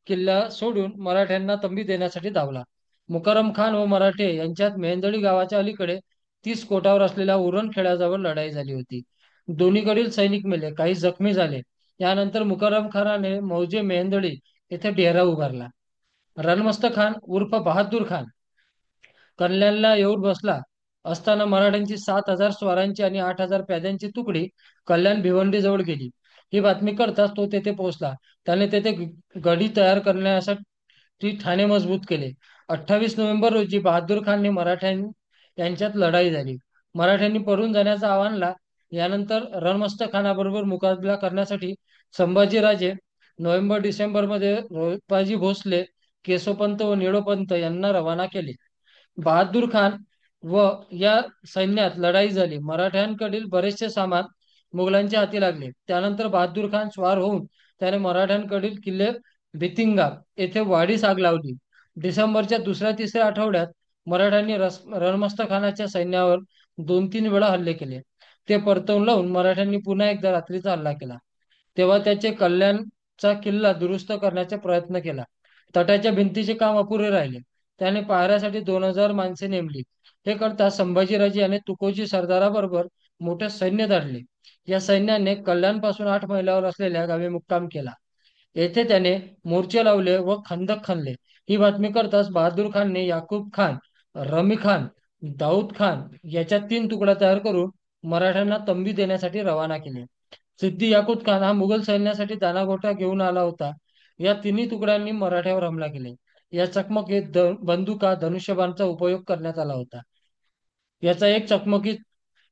किल्ला सोडून मराठ्यांना तंबी देण्यासाठी धावला. मुकरम खान व मराठे यांच्यात मेहंदळी गावाच्या अलीकडे 30 कोटावर असलेल्या उरण खेड्याजवळ लढाई झाली होती. दोन्हीकडील सैनिक मेले, काही जखमी झाले. यानंतर मुकरम खानाने मौजे मेहंदळी येथे डेरा उभारला. रणमस्त खान उर्फ बहादूर खान कल्याणला येऊन बसला असताना मराठ्यांची 7,000 स्वारांची आणि 8,000 प्याद्यांची तुकडी कल्याण भिवंडी जवळ गेली. ही बातमी कळताच तो तेथे पोहोचला. त्याने तेथे गडी तयार करण्यासाठी ठाणे मजबूत केले. 28 नोव्हेंबर रोजी बहादूर खानने यांच्यात लढाई झाली. मराठ्यांनी पळून जाण्याचा आव्हानला. यानंतर रणमस्त खानाबरोबर मुकाबला करण्यासाठी संभाजीराजे नोव्हेंबर-डिसेंबर मध्ये रोहिपाजी भोसले, केशवपंत व निळोपंत यांना रवाना केले. बहादूर खान व या सैन्यात लढाई झाली. मराठ्यांकडील बरेचसे सामान मुघलांच्या हाती लागले. त्यानंतर बहादूर खान स्वार होऊन त्याने मराठ्यांकडील किल्ले भितिंगा येथे वाढीस आग लावली. डिसेंबरच्या 2ऱ्या-3ऱ्या आठवड्यात मराठ्यांनी रणमस्त खानाच्या सैन्यावर 2-3 वेळा हल्ले केले. ते परतवून लावून मराठ्यांनी पुन्हा एकदा रात्रीचा हल्ला केला. तेव्हा त्याचे कल्याणचा किल्ला दुरुस्त करण्याचा प्रयत्न केला. तटाच्या भिंतीचे काम अपुरे राहिले. त्याने पहाऱ्यासाठी 2,000 माणसे नेमली. हे करता संभाजीराजे याने तुकोजी सरदाराबरोबर मोठे सैन्य धाडले. या सैन्याने कल्याणपासून 8 मैलावर असलेल्या गावी मुक्काम केला. येथे त्याने मोर्चे लावले व खंदक खणले. ही बातमी करताच बहादूर खानने याकूब खान, रमी खान, दाऊद खान याच्या 3 तुकड्या तयार करून मराठ्यांना तंबी देण्यासाठी रवाना केले. सिद्दी याकूब खान हा मुघल सैन्यासाठी दानागोटा घेऊन आला होता. या तिन्ही तुकड्यांनी मराठ्यावर हमला केले. या चकमकीत बंदुका, धनुष्यबाणचा उपयोग करण्यात आला होता. याचा एक चकमकीत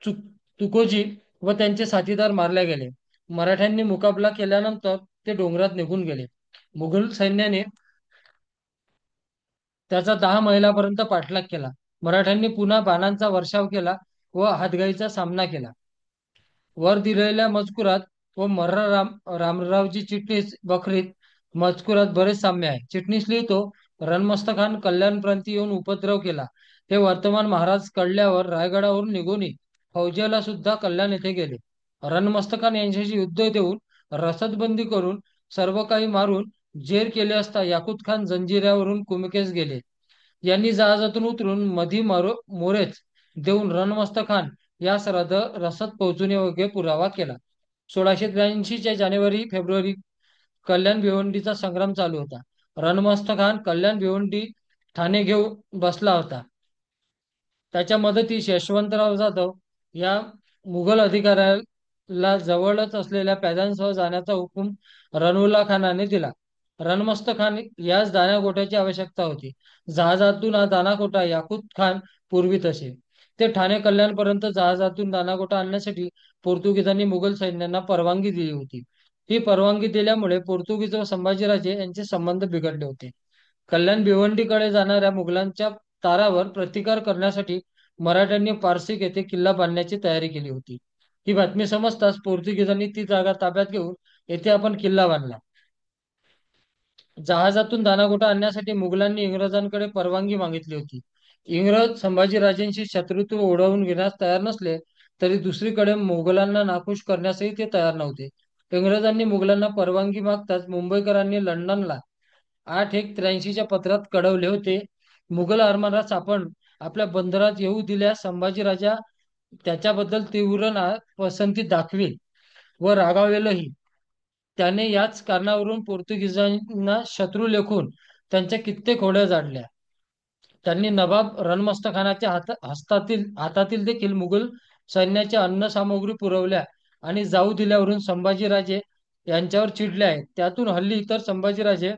चुक तुकोजी व त्यांचे साथीदार मारले गेले. मराठ्यांनी मुकाबला केल्यानंतर ते डोंगरात निघून गेले. मुघल सैन्याने त्याचा 10 मैलापर्यंत पाठलाग केला. मराठ्यांनी पुन्हा बाणांचा वर्षाव केला व हातगाईचा सामना केला. वर दिलेल्या मजकुरात व रामरावजी चिटणीस बखरीत मजकुरात बरेच साम्य आहे. चिटणीस लिहितो, रणमस्तखान कल्याणप्रांती येऊन उपद्रव केला. हे वर्तमान महाराज कळल्यावर रायगडावरून निघून फौजेला सुद्धा कल्याण येथे गेले. रणमस्तखान यांच्याशी युद्ध देऊन रसदबंदी करून सर्व काही मारून जेर केले असता याकुत खान जंजिऱ्यावरून कुमकेस गेले. यांनी जहाजातून उतरून मधी मोरेच देऊन रणमस्तखान यास रसद पोहोचून योग्य पुरावा केला. 1683च्या जानेवारी फेब्रुवारी कल्याण भिवंडीचा संग्राम चालू होता. रणमस्तखान कल्याण भिवंडी ठाणे घेऊन बसला होता. त्याच्या मदतीस यशवंतराव जाधव या मुघल अधिकाऱ्याला जवळच असलेल्या पैदानसह जाण्याचा हुकूम रणउल्ला खानाने दिला. रणमस्तखान यास दानागोट्याची आवश्यकता होती. जहाजातून हा दानागोटा याकुत खान पुरवीत असे. ते ठाणे कल्याणपर्यंत जहाजातून दानागोटा आणण्यासाठी पोर्तुगीजांनी मुघल सैन्यांना परवानगी दिली होती. ही परवानगी दिल्यामुळे पोर्तुगीज व संभाजीराजे यांचे संबंध बिघडले होते. कल्याण भिवंडीकडे जाणाऱ्या मुघलांच्या तारावर प्रतिकार करण्यासाठी मराठ्यांनी पारसिक येथे किल्ला बांधण्याची तयारी केली होती. ही बातमी समजताच पोर्तुगीजांनी ती जागा ताब्यात घेऊन येथे आपण किल्ला बांधला. जहाजातून दानागोटा आणण्यासाठी मुघलांनी इंग्रजांकडे परवानगी मागितली होती. इंग्रज संभाजीराजेंशी शत्रुत्व ओढवून घेण्यास तयार नसले तरी दुसरीकडे मुघलांना नाखुश करण्यासही ते तयार नव्हते. इंग्रजांनी मुघलांना परवानगी मागताच मुंबईकरांनी लंडनला 8-1-83च्या पत्रात कळवले होते, मुघल आरमारास आपण आपल्या बंदरात येऊ दिल्यास संभाजीराजा त्याच्याबद्दल तीव्र पसंती दाखवेल व रागावेलही. त्याने याच कारणावरून पोर्तुगीजांना शत्रू लेखून त्यांच्या कित्येक होड्या जाडल्या. त्यांनी नवाब रणमस्तखानाच्या हातातील देखील मुघल सैन्याच्या अन्न सामग्री पुरवल्या आणि जाऊ दिल्यावरून संभाजीराजे यांच्यावर चिडले आहेत. त्यातून हल्ली तर संभाजीराजे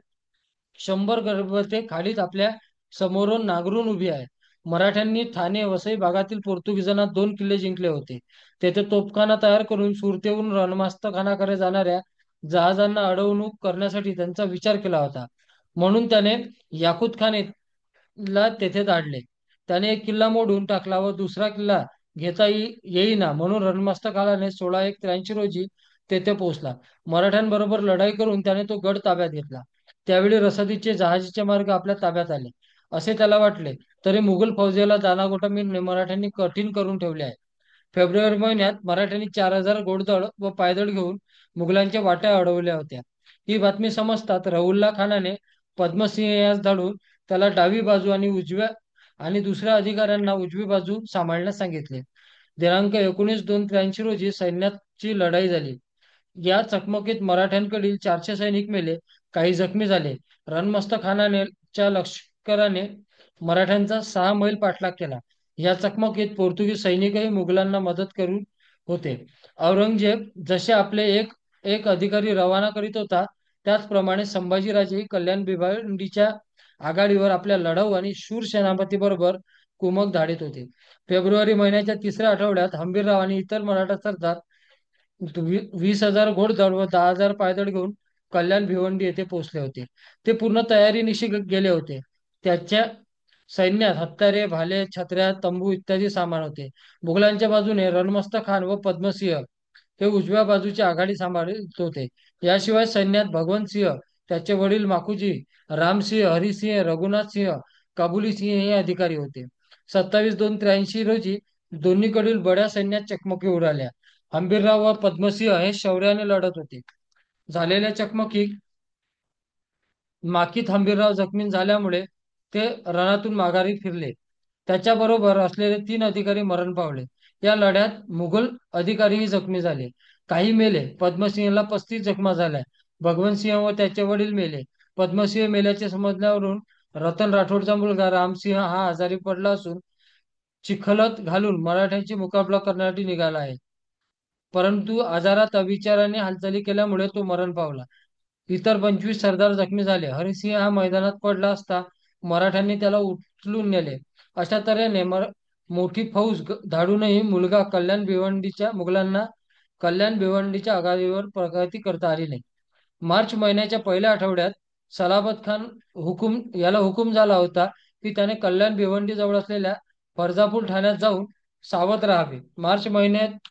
100 गर्भते खालीत आपल्या समोरून नांगरून उभी आहे. मराठ्यांनी ठाणे वसई भागातील पोर्तुगीजांना 2 किल्ले जिंकले होते. तेथे तोफखाना तयार करून सुरतेहून रणमस्तखानाकडे जाणाऱ्या जहाजांना अडवणूक करण्यासाठी त्यांचा विचार केला होता. म्हणून त्याने याकुत खान ला तेथे धाडले. त्याने एक किल्ला मोडून टाकला व दुसरा किल्ला घेता येईना म्हणून रणमस्तखानाने 16-1-83 रोजी तेथे पोहोचला. मराठ्यांबरोबर लढाई करून त्याने तो गड ताब्यात घेतला. त्यावेळी रसदीचे जहाजीचे मार्ग आपल्या ताब्यात आले असे त्याला वाटले. तरी मुघल फौजेला दानागोटा मिळणे मराठ्यांनी कठीण करून ठेवले आहे. फेब्रुवारी महिन्यात मराठ्यांनी 4000 घोडदळ व पायदळ घेऊन मुघलांच्या वाट्या अडवल्या होत्या. ही बातमी समजतात रहुल्ला खानाने पद्मसिंह यास धाडून त्याला डावी बाजू आणि दुसऱ्या अधिकाऱ्यांना उजवी बाजू सांभाळण्यास सांगितले. दिनांक 19-2-83 रोजी सैन्याची लढाई झाली. या चकमकीत मराठ्यांकडील 400 सैनिक मेले, काही जखमी झाले. रणमस्तखानाने च्या लष्कराने मराठ्यांचा 6 मैल पाठलाग केला. या चकमकीत पोर्तुगीज सैनिकही मुघलांना मदत करून होते. औरंगजेब जसे आपले एक एक अधिकारी रवाना करीत होता त्याचप्रमाणे संभाजीराजेही कल्याण भिवंडीच्या आघाडीवर आपल्या लढाऊ आणि शूर सेनापती बरोबर कुमक धाडीत होते. फेब्रुवारी महिन्याच्या 3ऱ्या आठवड्यात हंबीरराव आणि इतर मराठा सरदार 20,000 घोडदळ व 10,000 पायदळ घेऊन कल्याण भिवंडी येथे पोहोचले होते. ते पूर्ण तयारीनिशी गेले होते. त्याच्या सैन्यात हत्यारे, भाले, छत्र्या, तंबू इत्यादी सामान होते. मुघलांच्या बाजूने रणमस्त खान व पद्मसिंह हे उजव्या बाजूची आघाडी सांभाळत होते. याशिवाय सैन्यात भगवंत सिंह, त्याचे वडील माखूजी, रामसिंह, हरिसिंह, रघुनाथ सिंह, काबुली सिंह हे अधिकारी होते. 27-2-83 रोजी दोन्हीकडील बड्या सैन्यात चकमकी उडाल्या. हंबीरराव व पद्मसिंह हे शौर्याने लढत होते. झालेल्या चकमकीत माकीत हंबीरराव जखमी झाल्यामुळे ते रणातून माघारी फिरले. त्याच्याबरोबर असलेले 3 अधिकारी मरण पावले. या लढ्यात मुघल अधिकारीही जखमी झाले, काही मेले. पद्मसिंहला 35 जखमा झाल्या. भगवंतसिंह व त्याचे वडील मेले. पद्मसिंह मेल्याचे समजल्यावरून रतन राठोडचा मुलगा रामसिंह हा आजारी पडला असून चिखलत घालून मराठ्यांची मुकाबला करण्यासाठी निघाला आहे. परंतु आजारात अविचाराने हालचाली केल्यामुळे तो मरण पावला. इतर 25 सरदार जखमी झाले. हरिसिंह हा मैदानात पडला असता मराठ्यांनी त्याला उचलून नेले. अशा तऱ्हेने मोठी फौज धाडूनही मुघलांना कल्याण भिवंडीच्या आघाडीवर प्रगती करता आली नाही. मार्च महिन्याच्या पहिल्या आठवड्यात सलाबत खान याला हुकूम झाला होता की त्याने कल्याण भिवंडी जवळ असलेल्या फरजापूर ठाण्यात जाऊन सावध राहावे. मार्च महिन्याच्या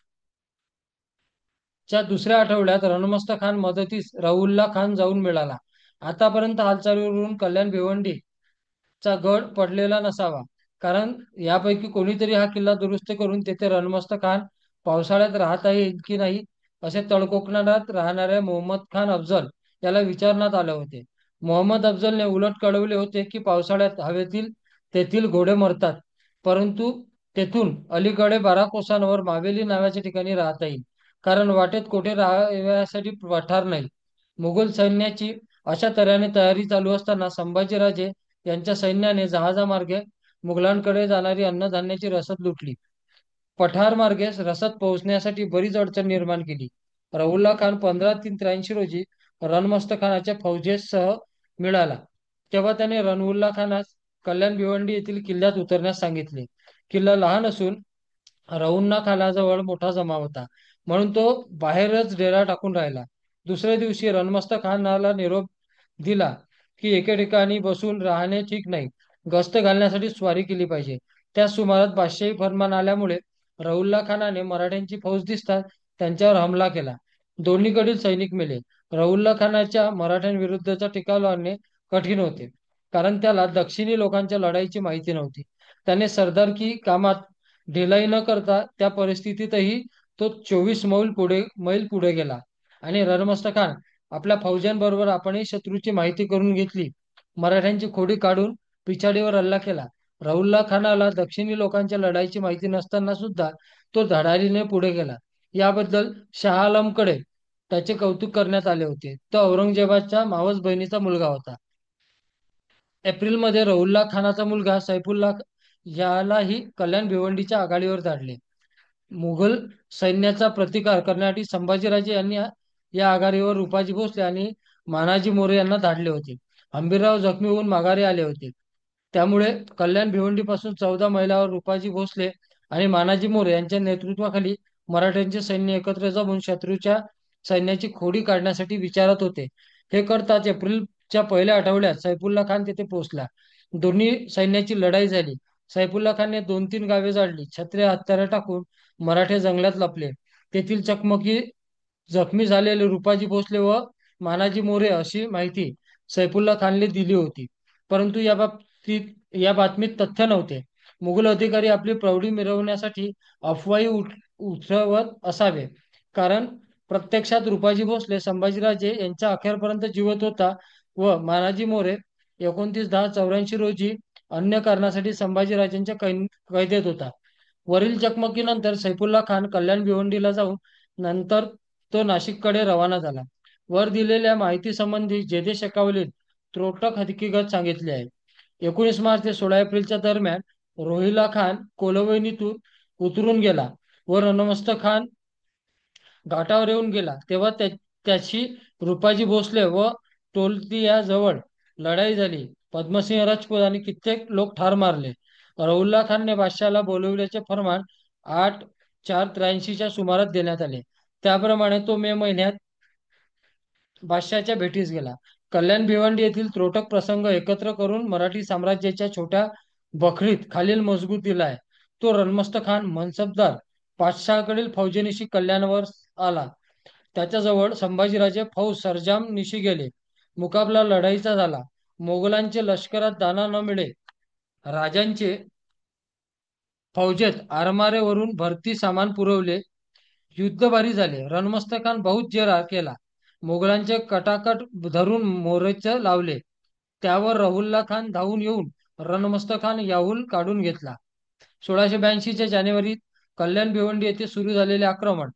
दुसऱ्या आठवड्यात रणमस्त खान मदतीस राहुल्ला खान जाऊन मिळाला. आतापर्यंत हालचालीवरून कल्याण भिवंडी चा गड पडलेला नसावा, कारण यापैकी कोणीतरी हा किल्ला दुरुस्त करून तेथे रणमस्त खान पावसाळ्यात राहता येईल की नाही असे तळकोकणात राहणाऱ्या मोहम्मद खान अफजल याला विचारण्यात आले होते. मोहम्मद अफजलने उलट कळवले होते की पावसाळ्यात हवेतील तेथील घोडे मरतात, परंतु तेथून अलीकडे 12 कोसांवर मावेली नावाच्या ठिकाणी राहता येईल, कारण वाटेत कोठे राहावयासाठी पठार नाही. मुघल सैन्याची अशा तऱ्हेने तयारी चालू असताना संभाजीराजे यांच्या सैन्याने जहाजामार्गे मुघलांकडे जाणारी अन्नधान्याची रसद लुटली. पठार मार्गे रसद पोहोचण्यासाठी बरीच अडचण निर्माण केली. राहुल्ला खान 15/3/83 रोजी रणमस्त खानाच्या फौजेसह मिळाला. तेव्हा त्याने रणउल्ला खानास कल्याण भिवंडी येथील किल्ल्यात उतरण्यास सांगितले. किल्ला लहान असून रहुन्ना खानाजवळ मोठा जमाव होता, म्हणून तो बाहेरच डेरा टाकून राहिला. दुसऱ्या दिवशी रणमस्त खानाला निरोप दिला की एके ठिकाणी बसून राहणे ठीक नाही, गस्त घालण्यासाठी स्वारी केली पाहिजे. त्या सुमारास बादशाही फरमान आल्यामुळे राहुल्ला खानाने मराठ्यांची फौज दिसताच त्यांच्यावर हमला केला. दोन्हीकडील सैनिक मेले. राहुल्ला खानाच्या मराठ्यांविरुद्धचा टिकाव लावणे कठीण होते, कारण त्याला दक्षिणी लोकांच्या लढाईची माहिती नव्हती. त्याने सरदारकी कामात ढिलाई न करता त्या परिस्थितीतही तो 24 मैल पुढे गेला आणि रणमस्त खान आपल्या फौजांबरोबर आपणही शत्रूची माहिती करून घेतली. मराठ्यांची खोडी काढून पिछाडीवर हल्ला केला. राहुल्ला खानाला दक्षिणी लोकांच्या लढाईची माहिती नसताना सुद्धा तो धडाडीने पुढे गेला. याबद्दल शाह आलमकडे त्याचे कौतुक करण्यात आले होते. तो औरंगजेबाच्या मावस बहिणीचा मुलगा होता. एप्रिलमध्ये राहुल्ला खानाचा मुलगा सैफुल्ला यालाही कल्याण भिवंडीच्या आघाडीवर धाडले. मुघल सैन्याचा प्रतिकार करण्यासाठी संभाजीराजे यांनी या आघाडीवर रुपाजी भोसले आणि मानाजी मोरे यांना धाडले होते. हंबीरराव जखमी होऊन माघारी आले होते. त्यामुळे कल्याण भिवंडीपासून 14 मैलावर रुपाजी भोसले आणि मानाजी मोरे यांच्या नेतृत्वाखाली मराठ्यांचे सैन्य एकत्र जमून शत्रूच्या सैन्याची खोडी काढण्यासाठी विचारत होते. हे करताच एप्रिलच्या पहिल्या आठवड्यात सैफुल्ला खान तेथे पोहोचला. दोन्ही सैन्याची लढाई झाली. सैफुल्ला खानने 2-3 गावे जाळली. छत्र्या हत्यारे टाकून मराठे जंगलात लपले. तेथील चकमकी जखमी झालेले रुपाजी भोसले व मानाजी मोरे अशी माहिती सैफुल्ला खानने दिली होती, परंतु या बातमीत तथ्य नव्हते. मुघल अधिकारी आपली प्रौढी मिरवण्यासाठी अफवाही उठवत असावे, कारण प्रत्यक्षात रुपाजी भोसले संभाजीराजे यांच्या अखेरपर्यंत जिवंत होता व मानाजी मोरे 29/10/84 रोजी अन्य कारणासाठी संभाजीराजेंच्या कैदेत होता. वरील चकमकीनंतर सैफुल्ला खान कल्याण भिवंडीला जाऊन नंतर तो नाशिककडे रवाना झाला. वर दिलेल्या माहितीसंबंधी जेदे शेकावलीत त्रोटक हकीकत सांगितली आहे. 19 मार्च ते 16 एप्रिलच्या दरम्यान रोहिल्ला खान कोलवणीतून उतरून गेला व रणमस्त खान घाटावर येऊन गेला. तेव्हा त्याची रुपाजी भोसले व टोलतियाजवळ लढाई झाली. पद्मसिंह राजपूत आणि कित्येक लोक ठार मारले. राहुल्ला खानने बादशाहला बोलविल्याचे फर्मान 8/4/83 च्या सुमारास देण्यात आले. त्याप्रमाणे तो मे महिन्यात बादशाहच्या भेटीस गेला. कल्याण भिवंडी येथील त्रोटक प्रसंग एकत्र करून मराठी साम्राज्याच्या छोट्या बखरीत खालील मजकूर दिला आहे. तो रणमस्त खान मनसबदार पातशाहकडील फौजेनिशी कल्याणावर आला. त्याच्याजवळ संभाजीराजे फौज सरंजाम निशी गेले. मुकाबला लढाईचा झाला. मोगलांचे लष्करात दाना न मिळे. राजांचे फौजेत आरमारावरून भरती सामान पुरवले. युद्ध भारी झाले. रणमस्त खान बहुत जेरा केला. मोगलांचे कटाकट धरून मोर्चे लावले. त्यावर राहुल्ला खान धावून येऊन रणमस्त खान याहुल काढून घेतला. 1682 जानेवारीत कल्याण भिवंडी येथे सुरू झालेले आक्रमण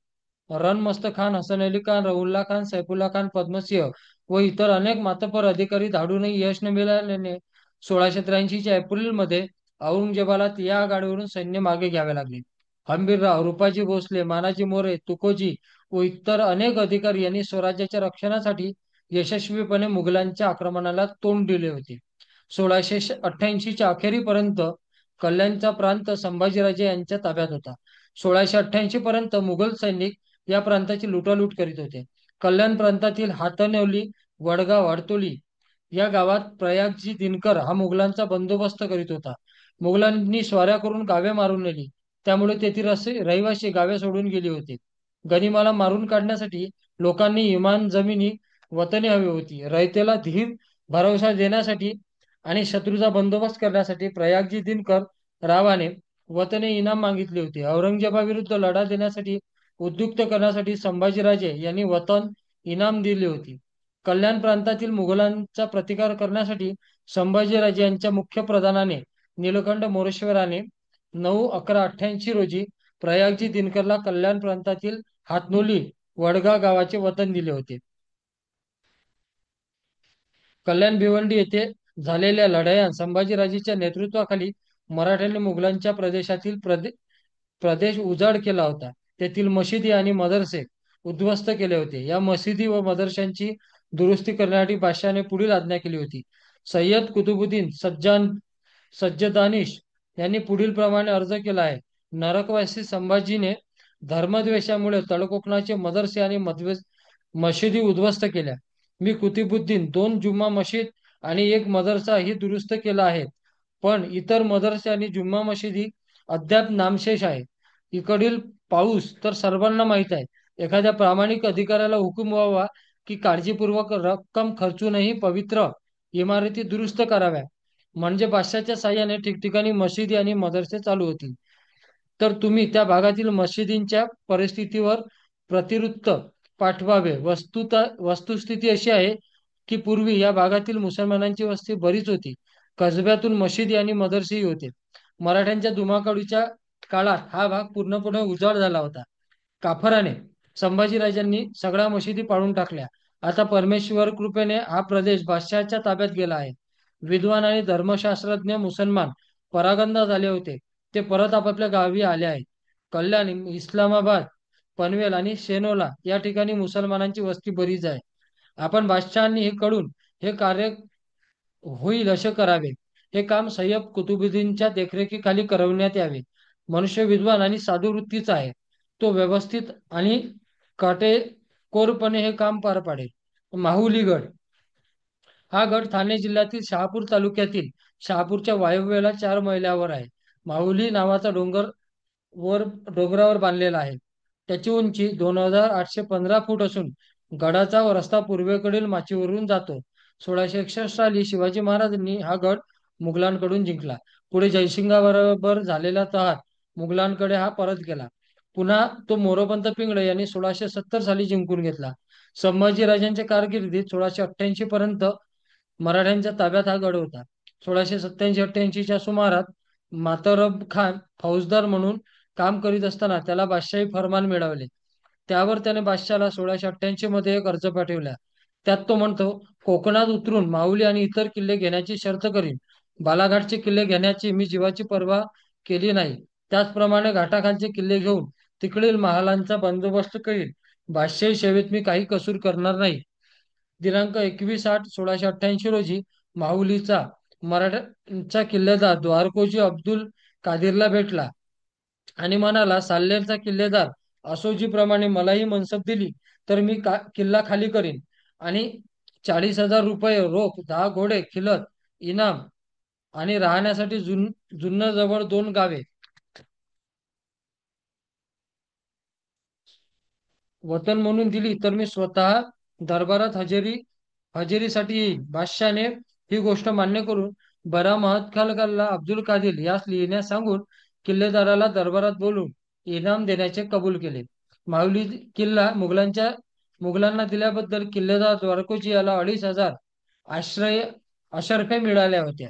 रणमस्त खान, हसन अली खान, राहुल्ला खान, सैफुल्ला खान, पद्मसिंह व इतर अनेक मातब्बर अधिकारी धाडूनही यश न मिळाल्याने 1683 एप्रिलमध्ये औरंगजेबाला या आघाडीवरून सैन्य मागे घ्यावे लागले. हंबीरराव, रुपाजी भोसले, मानाजी मोरे, तुकोजी व इतर अनेक अधिकारी यांनी स्वराज्याच्या रक्षणासाठी यशस्वीपणे मुघलांच्या आक्रमणाला तोंड दिले होते. 1688 अखेरीपर्यंत कल्याणचा प्रांत संभाजीराजे यांच्या ताब्यात होता. 1688 पर्यंत मुघल सैनिक या प्रांताची लुटालूट करीत होते. कल्याण प्रांतातील हातनवली, वडगाव, हडतोली या गावात प्रयागजी दिनकर हा मुघलांचा बंदोबस्त करीत होता. मुघलांनी स्वाऱ्या करून गावे मारून नेली, त्यामुळे तेथील रहिवासी गावे सोडून गेली होती. गनिमाला मारून काढण्यासाठी लोकांनी इमान, जमिनी, वतने हवी होती. रयतेला धीर भरवसा देण्यासाठी आणि शत्रूचा बंदोबस्त करण्यासाठी प्रयागजी दिनकर रावाने वतने इनाम मागितले होते. औरंगजेबाविरुद्ध लढा देण्यासाठी उद्युक्त करण्यासाठी संभाजीराजे यांनी वतन इनाम दिली होती. कल्याण प्रांतातील मुघलांचा प्रतिकार करण्यासाठी संभाजीराजे यांच्या मुख्य प्रधानाने नीलकंठ मोरेश्वराने 9/11/88 रोजी प्रयागजी दिनकरला कल्याण प्रांतातील हातनोली वडगा गावाचे वतन दिले होते. कल्याण भिवंडी येथे झालेल्या लढायांत संभाजीराजेच्या नेतृत्वाखाली मराठ्यांनी मुघलांच्या प्रदेशातील प्रदेश उजाड केला होता. तेथील मशिदी आणि मदरसे उद्ध्वस्त केले होते. या मशिदी व मदरशांची दुरुस्ती करण्यासाठी बादशहाने पुढील आज्ञा केली होती. सय्यद कुतुबुद्दीन सज्जदानिश यांनी पुढील प्रमाणे अर्ज केला आहे. नरकवासी संभाजीने धर्मद्वेषामुळे तळकोकणाचे मदरसे आणि मशिदी उद्ध्वस्त केल्या. मी कुतुबुद्दीन 2 जुम्मा मशीद आणि 1 मदरसा ही दुरुस्त केला आहे, पण इतर मदरसे आणि जुम्मा मशिदी अद्याप नामशेष आहे. इकडील पाऊस तर सर्वांना माहीत आहे. एखाद्या प्रामाणिक अधिकाऱ्याला हुकूम व्हावा की काळजीपूर्वक रक्कम खर्चूनही पवित्र इमारती दुरुस्त कराव्या, म्हणजे बादशाच्या साह्याने ठिकठिकाणी मशिदी आणि मदरसे चालू होतील. तर तुम्ही त्या भागातील मशिदींच्या परिस्थितीवर प्रतिवृत्त पाठवावे. वस्तुस्थिती अशी आहे की पूर्वी या भागातील मुसलमानांची वस्ती बरीच होती. कसब्यातून मशिदी आणि मदरसेही होते. मराठ्यांच्या धुमाकडीच्या काळात हा भाग पूर्णपणे उजाड झाला होता. काफराने संभाजीराजांनी सगळ्या मशिदी पाडून टाकल्या. आता परमेश्वर कृपेने हा प्रदेश बादशहाच्या ताब्यात गेला आहे. विद्वान आणि धर्मशास्त्रज्ञ मुसलमान परागंदा झाले होते. ते परत आपापल्या गावी आले आहेत. कल्याण, इस्लामाबाद, पनवेल आणि शेनोला या ठिकाणी मुसलमानांची वस्ती बरीच आहे. आपण बादशहांनी हे कळून हे कार्य होईल असे करावे. हे काम सय्यद कुतुबुद्दीनच्या देखरेखीखाली करविण्यात यावे. मनुष्य विद्वान आणि साधू वृत्तीचा आहे. तो व्यवस्थित आणि काटेकोरपणे हे काम पार पाडेल. माहुली गड हा गड ठाणे जिल्ह्यातील शहापूर तालुक्यातील शहापूरच्या वायव्येला 4 मैलावर आहे. माहुली नावाचा डोंगरावर बांधलेला आहे. त्याची उंची 2815 फूट असून गडाचा रस्ता पूर्वेकडील माचीवरून जातो. 1661 साली शिवाजी महाराजांनी हा गड मुघलांकडून जिंकला. पुढे जयसिंगाबरोबर झालेल्या तहात मुघलांकडे हा परत गेला. पुन्हा तो मोरोपंत पिंगळे यांनी 1670 साली जिंकून घेतला. संभाजीराजांच्या कारकिर्दीत 1688 पर्यंत मराठ्यांच्या ताब्यात हा गड होता. 1687-88च्या सुमारात मातरब खान फौजदार म्हणून काम करीत असताना त्याला बादशाही फरमान मिळाले. त्यावर त्याने बादशाला 1688 मध्ये एक अर्ज पाठवला. त्यात तो म्हणतो, कोकणात उतरून माहुली आणि इतर किल्ले घेण्याची शर्त करीन. बालाघाटचे किल्ले घेण्याची मी जीवाची पर्वा केली नाही. त्याचप्रमाणे घाटाखालचे किल्ले घेऊन तिकडील महालांचा बंदोबस्त करीन. बादशाही सेवेत मी काही कसूर करणार नाही. दिनांक 21/8/1688 रोजी माहुलीचा मराठ्यांचा किल्लेदार द्वारकोजी अब्दुल कादिरला भेटला आणि म्हणाला, साल्हेरचा किल्लेदार असोजीप्रमाणे मलाही मनसब दिली तर मी किल्ला खाली करीन आणि 40,000 रुपये रोख, 10 घोडे, खिलत, इनाम आणि राहण्यासाठी जुन्नरजवळ 2 गावे वतन म्हणून दिली तर मी स्वतः दरबारात हजेरीसाठी येईल. बादशाने ही गोष्ट मान्य करून बरा महत्खालला अब्दुल कादिर यास लिहिण्यास सांगून किल्लेदाराला दरबारात बोलून इनाम देण्याचे कबूल केले. माहुली किल्ला मुघलांना दिल्याबद्दल किल्लेदार द्वारकोजी याला 2,500 अशर्फे मिळाल्या होत्या.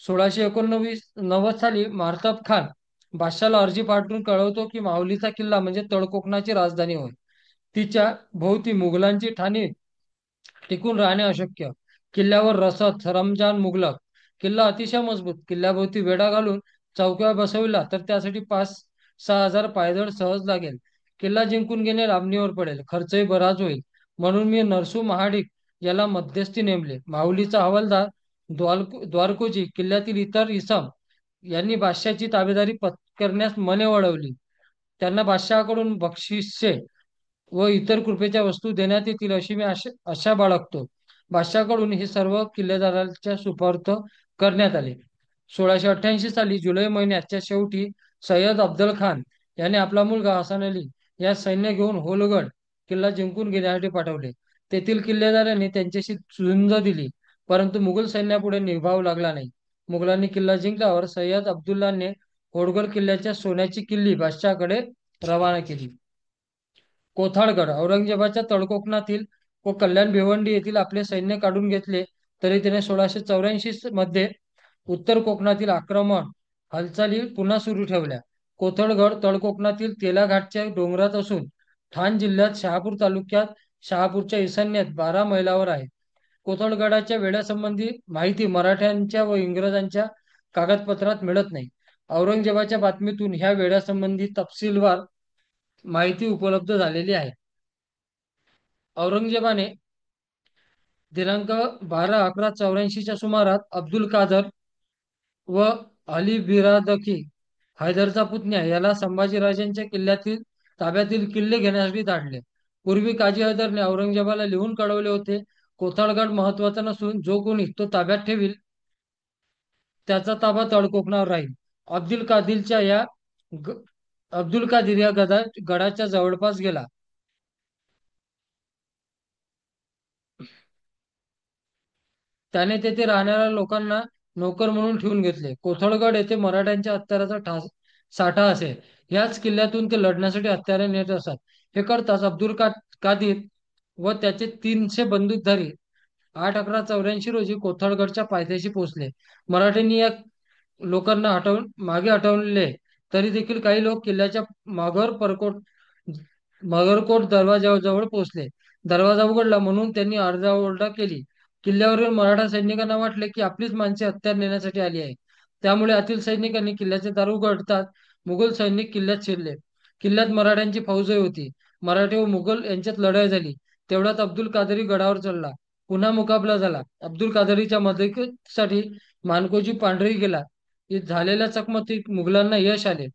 1689 साली मार्तब खान बादशाला अर्जी पाठवून कळवतो की माहुलीचा किल्ला म्हणजे तळकोकणाची राजधानी होय. तिच्या भोवती मुघलांची ठाणी टिकून राहणे अशक्य. किल्ल्यावर रसद, सरंजाम मुबलक. किल्ला अतिशय मजबूत. किल्ल्याभोवती वेढा घालून चौक्या बसविला तर त्यासाठी 5-6 हजार पायदळ सहज लागेल. किल्ला जिंकून घेणे लांबणीवर पडेल, खर्चही बराच होईल. म्हणून मी नरसू महाडिक याला मध्यस्थी नेमले. माहुलीचा हवालदार द्वारकोजी, किल्ल्यातील इतर इसम यांनी बादशाची ताबेदारी पत्करण्यास मने वळवली. त्यांना बादशहाकडून बक्षिसे व इतर कृपेच्या वस्तू देण्यात येतील अशी मी आशा बाळगतो. बादशाहकडून हे सर्व किल्लेदारांच्या सुपूर्द करण्यात आले. 1688 साली जुलै महिन्याच्या शेवटी सय्यद अफजल खान याने आपला मुलगा हसन अली या सैन्य घेऊन होलगड किल्ला जिंकून घेण्यासाठी पाठवले. तेथील किल्लेदारांनी त्यांच्याशी झुंज दिली, परंतु मुघल सैन्यापुढे निभाव लागला नाही. मुघलांनी किल्ला जिंकल्यावर सय्यद अब्दुल्लाने होडगड किल्ल्याच्या सोन्याची किल्ली बादशाहकडे रवाना केली. कोथाळगड औरंगजेबाच्या तळकोकणातील व कल्याण भिवंडी येथील आपले सैन्य काढून घेतले तरी त्याने 1684 मध्ये उत्तर कोकणातील आक्रमण हालचाली पुन्हा सुरू ठेवल्या. कोथळगड तळकोकणातील तेलाघाटच्या डोंगरात असून ठाणे जिल्ह्यात शहापूर तालुक्यात शहापूरच्या ईशान्येत 12 मैलावर आहे. कोथळगडाच्या वेढ्यासंबंधी माहिती मराठ्यांच्या व इंग्रजांच्या कागदपत्रात मिळत नाही. औरंगजेबाच्या बातमीतून ह्या वेढ्यासंबंधी तपशीलवार माहिती उपलब्ध झालेली आहे. औरंगजेबाने दिनांक 12/11/84 च्या सुमारात अब्दुल कादर व अली बिरादकी हैदरचा पुतण्या याला संभाजीराजांच्या किल्ल्यातील ताब्यातील किल्ले घेण्यासाठी धाडले. पूर्वी काजी हैदरने औरंगजेबाला लिहून कळवले होते, कोथळगड महत्वाचा नसून जो कोणी तो ताब्यात ठेवील त्याचा ताबा तळकोकणावर राहील. अब्दुल कादिर या गडाच्या जवळपास गेला. त्याने तेथे राहणाऱ्या लोकांना नोकर म्हणून ठेवून घेतले. कोथळगड येथे मराठ्यांच्या हत्याराचा साठा असे. याच किल्ल्यातून ते लढण्यासाठी हत्यारे नेत असत. हे करताच कादिर व त्याचे 300 बंदूकधारी 8/11/84 रोजी कोथळगडच्या पायथ्याशी पोहोचले. मराठ्यांनी या लोकांना मागे हटवले तरी देखील काही लोक किल्ल्याच्या मगरकोट दरवाजाजवळ पोहोचले. दरवाजा उघडला म्हणून त्यांनी आरडाओरडा केली. किल्ल्यावरील मराठा सैनिकांना वाटले की आपलीच माणसे हत्यार नेण्यासाठी आली आहे. त्यामुळे आतील सैनिकांनी किल्ल्याचे दार उघडताच मुघल सैनिक किल्ल्यात शिरले. किल्ल्यात मराठ्यांची फौजही होती. मराठे व मुघल यांच्यात लढाई झाली. तेवढ्यात अब्दुल कादरी गडावर चढला. पुन्हा मुकाबला झाला. अब्दुल कादरीच्या मदतीसाठी मानकोजी पांढरी गेला. झालेल्या चकमकीत मुघलांना यश आले.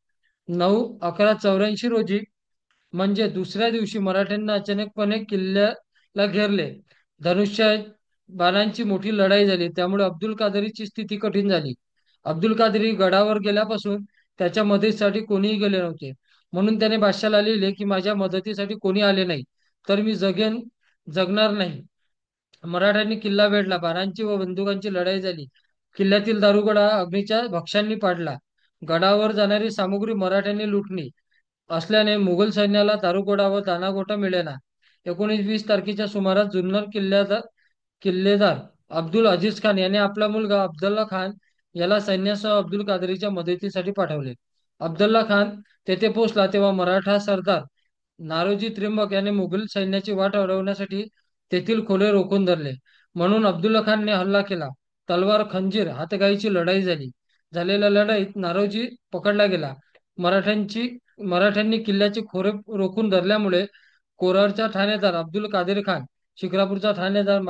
9/11/84 रोजी म्हणजे दुसऱ्या दिवशी मराठ्यांना अचानकपणे किल्ल्याला घेरले. धनुष्य बाणांची मोठी लढाई झाली. त्यामुळे अब्दुल कादरीची स्थिती कठीण झाली. अब्दुल कादरी गडावर गेल्यापासून त्याच्या मदतीसाठी कोणीही गेले नव्हते. म्हणून त्याने बादशाला लिहिले की माझ्या मदतीसाठी कोणी आले नाही तर मी जगणार नाही. मराठ्यांनी किल्ला वेढला. बाणांची व बंदुकांची लढाई झाली. किल्ल्यातील दारुगडा अग्नीच्या भक्ष्यांनी पाडला. गडावर जाणारी सामुग्री मराठ्यांनी लुटली असल्याने मुघल सैन्याला दारुगोळा व दाणागोटा मिळेना. 19-20 तारखेच्या सुमारास जुन्नर किल्लेदार अब्दुल अजीज खान याने आपला मुलगा अब्दुल्ला खान याला सैन्यासह अब्दुल कादरीच्या मदतीसाठी पाठवले. अब्दुल्ला खान तेथे पोहोचला तेव्हा मराठा सरदार नारोजी त्र्यंबक याने मुघल सैन्याची वाट अडवण्यासाठी तेथील खोले रोखून धरले. म्हणून अब्दुल्ला खानने हल्ला केला. तलवार खंजीर हातगाईची लढाई झाली. झालेल्या लढाईत नारोजी पकडला गेला. मराठ्यांनी किल्ल्याचे खोरे रोखून धरल्यामुळे कोराडचा ठाणेदार अब्दुल कादर खान, शिक्रापूरचा ठाणेदार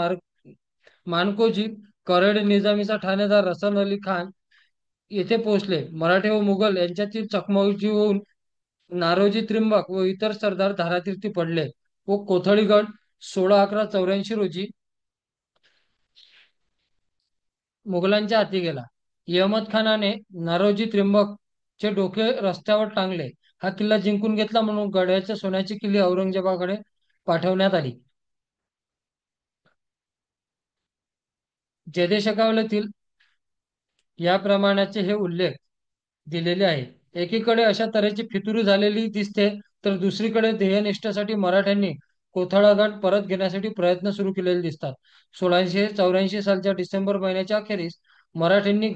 मानकोजी, करेड निजामीचा ठाणेदार हसन अली खान येथे पोहोचले. मराठे व मुघल यांच्यातील चकमकी होऊन नारोजी त्र्यंबक व इतर सरदार धारातीर्थी पडले व कोथळगड 16/11/84 रोजी मुघलांच्या हाती गेला. अहमद खानाने नारोजी त्र्यंबकचे डोके रस्त्यावर टांगले. हा किल्ला जिंकून घेतला म्हणून गडाच्या सोन्याची किल्ली औरंगजेबाकडे पाठवण्यात आली. जयदेशकावलीतील या प्रमाणाचे हे उल्लेख दिलेले आहे. एकीकडे अशा तऱ्हेची फितुरी झालेली दिसते तर दुसरीकडे ध्येयनिष्ठेसाठी मराठ्यांनी कोथळगड परत घेण्यासाठी प्रयत्न सुरू केलेले दिसतात. 1684 सालच्या डिसेंबर महिन्याच्या अखेरीस मराठ्यांनी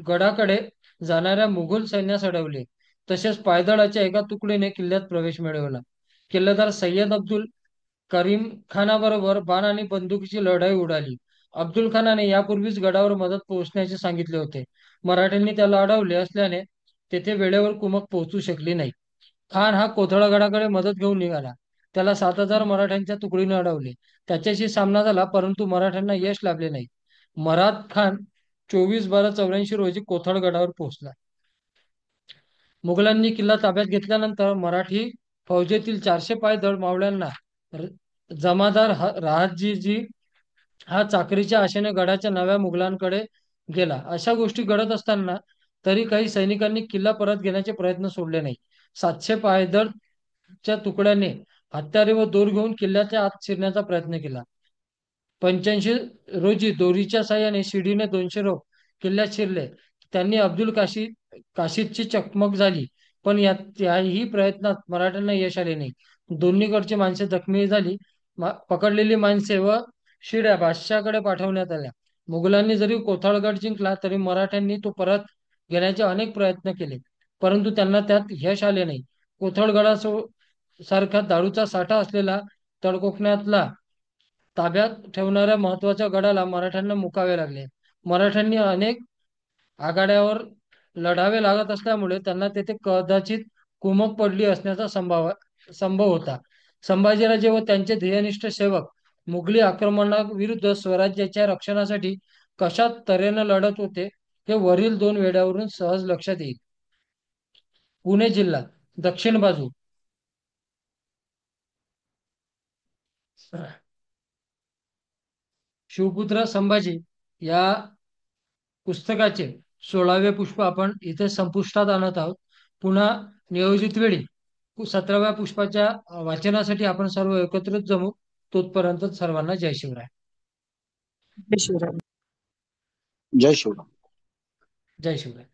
गडाकडे जाणाऱ्या मुघल सैन्यास अडवले. तसेच पायदळाच्या एका तुकडीने किल्ल्यात प्रवेश मिळवला. किल्लेदार सय्यद अब्दुल करीम खानाबरोबर बाण आणि बंदुकीची लढाई उडाली. अब्दुल खानाने यापूर्वीच गडावर मदत पोहोचण्याचे सांगितले होते. मराठ्यांनी त्याला अडवले असल्याने तेथे वेळेवर कुमक पोहोचू शकली नाही. खान हा कोथळगडाकडे मदत घेऊन निघाला. त्याला 7,000 मराठ्यांच्या तुकडीने अडवले. त्याच्याशी सामना झाला परंतु मराठ्यांना यश लाभले नाही. मराद खान 24/12/84 रोजी कोथळगडावर पोहोचला. मुघलांनी किल्ला ताब्यात घेतल्यानंतर मराठी फौजेतील 400 पायदळ मावळ्यांना जमादार राहतजी हा चाकरीच्या आशेने गडाच्या नव्या मुघलांकडे गेला. अशा गोष्टी घडत असताना तरी काही सैनिकांनी किल्ला परत घेण्याचे प्रयत्न सोडले नाही. 700 पायदळच्या तुकड्याने हत्यारे व दोर घेऊन किल्ल्याच्या आत शिरण्याचा प्रयत्न केला. 85 रोजी दोरीच्या साहाय्याने शिडीने 200 लोक किल्ल्यात शिरले. त्यांनी अब्दुल काशीदची चकमक झाली, पण त्याही प्रयत्नात मराठ्यांना यश आले नाही. दोन्हीकडची माणसे जखमी झाली. पकडलेली माणसे व शिड्या बादशाहकडे पाठवण्यात आल्या. मुघलांनी जरी कोथळगड जिंकला तरी मराठ्यांनी तो परत घेण्याचे अनेक प्रयत्न केले, परंतु त्यांना त्यात यश आले नाही. सारखा दारूचा साठा असलेला तळकोकणातला ताब्यात ठेवणाऱ्या महत्वाच्या गडाला मराठ्यांना मुकावे लागले. मराठ्यांनी अनेक आघाड्यावर लढावे लागत असल्यामुळे त्यांना तेथे कदाचित कुमक पडली असण्याचा संभव होता. संभाजीराजे व त्यांचे ध्येयनिष्ठ सेवक मुघली आक्रमणाविरुद्ध स्वराज्याच्या रक्षणासाठी कशा तऱ्हेने लढत होते हे वरील 2 वेळावरून सहज लक्षात येईल. पुणे जिल्हा दक्षिण बाजू शिवपुत्र संभाजी या पुस्तकाचे 16वे पुष्प आपण इथे संपुष्टात आणत आहोत. पुन्हा नियोजित वेळी 17व्या पुष्पाच्या वाचनासाठी आपण सर्व एकत्रित जमू. तोपर्यंत सर्वांना जय शिवराय. जय शिवराय. जय शिवराय. जय शिवराय.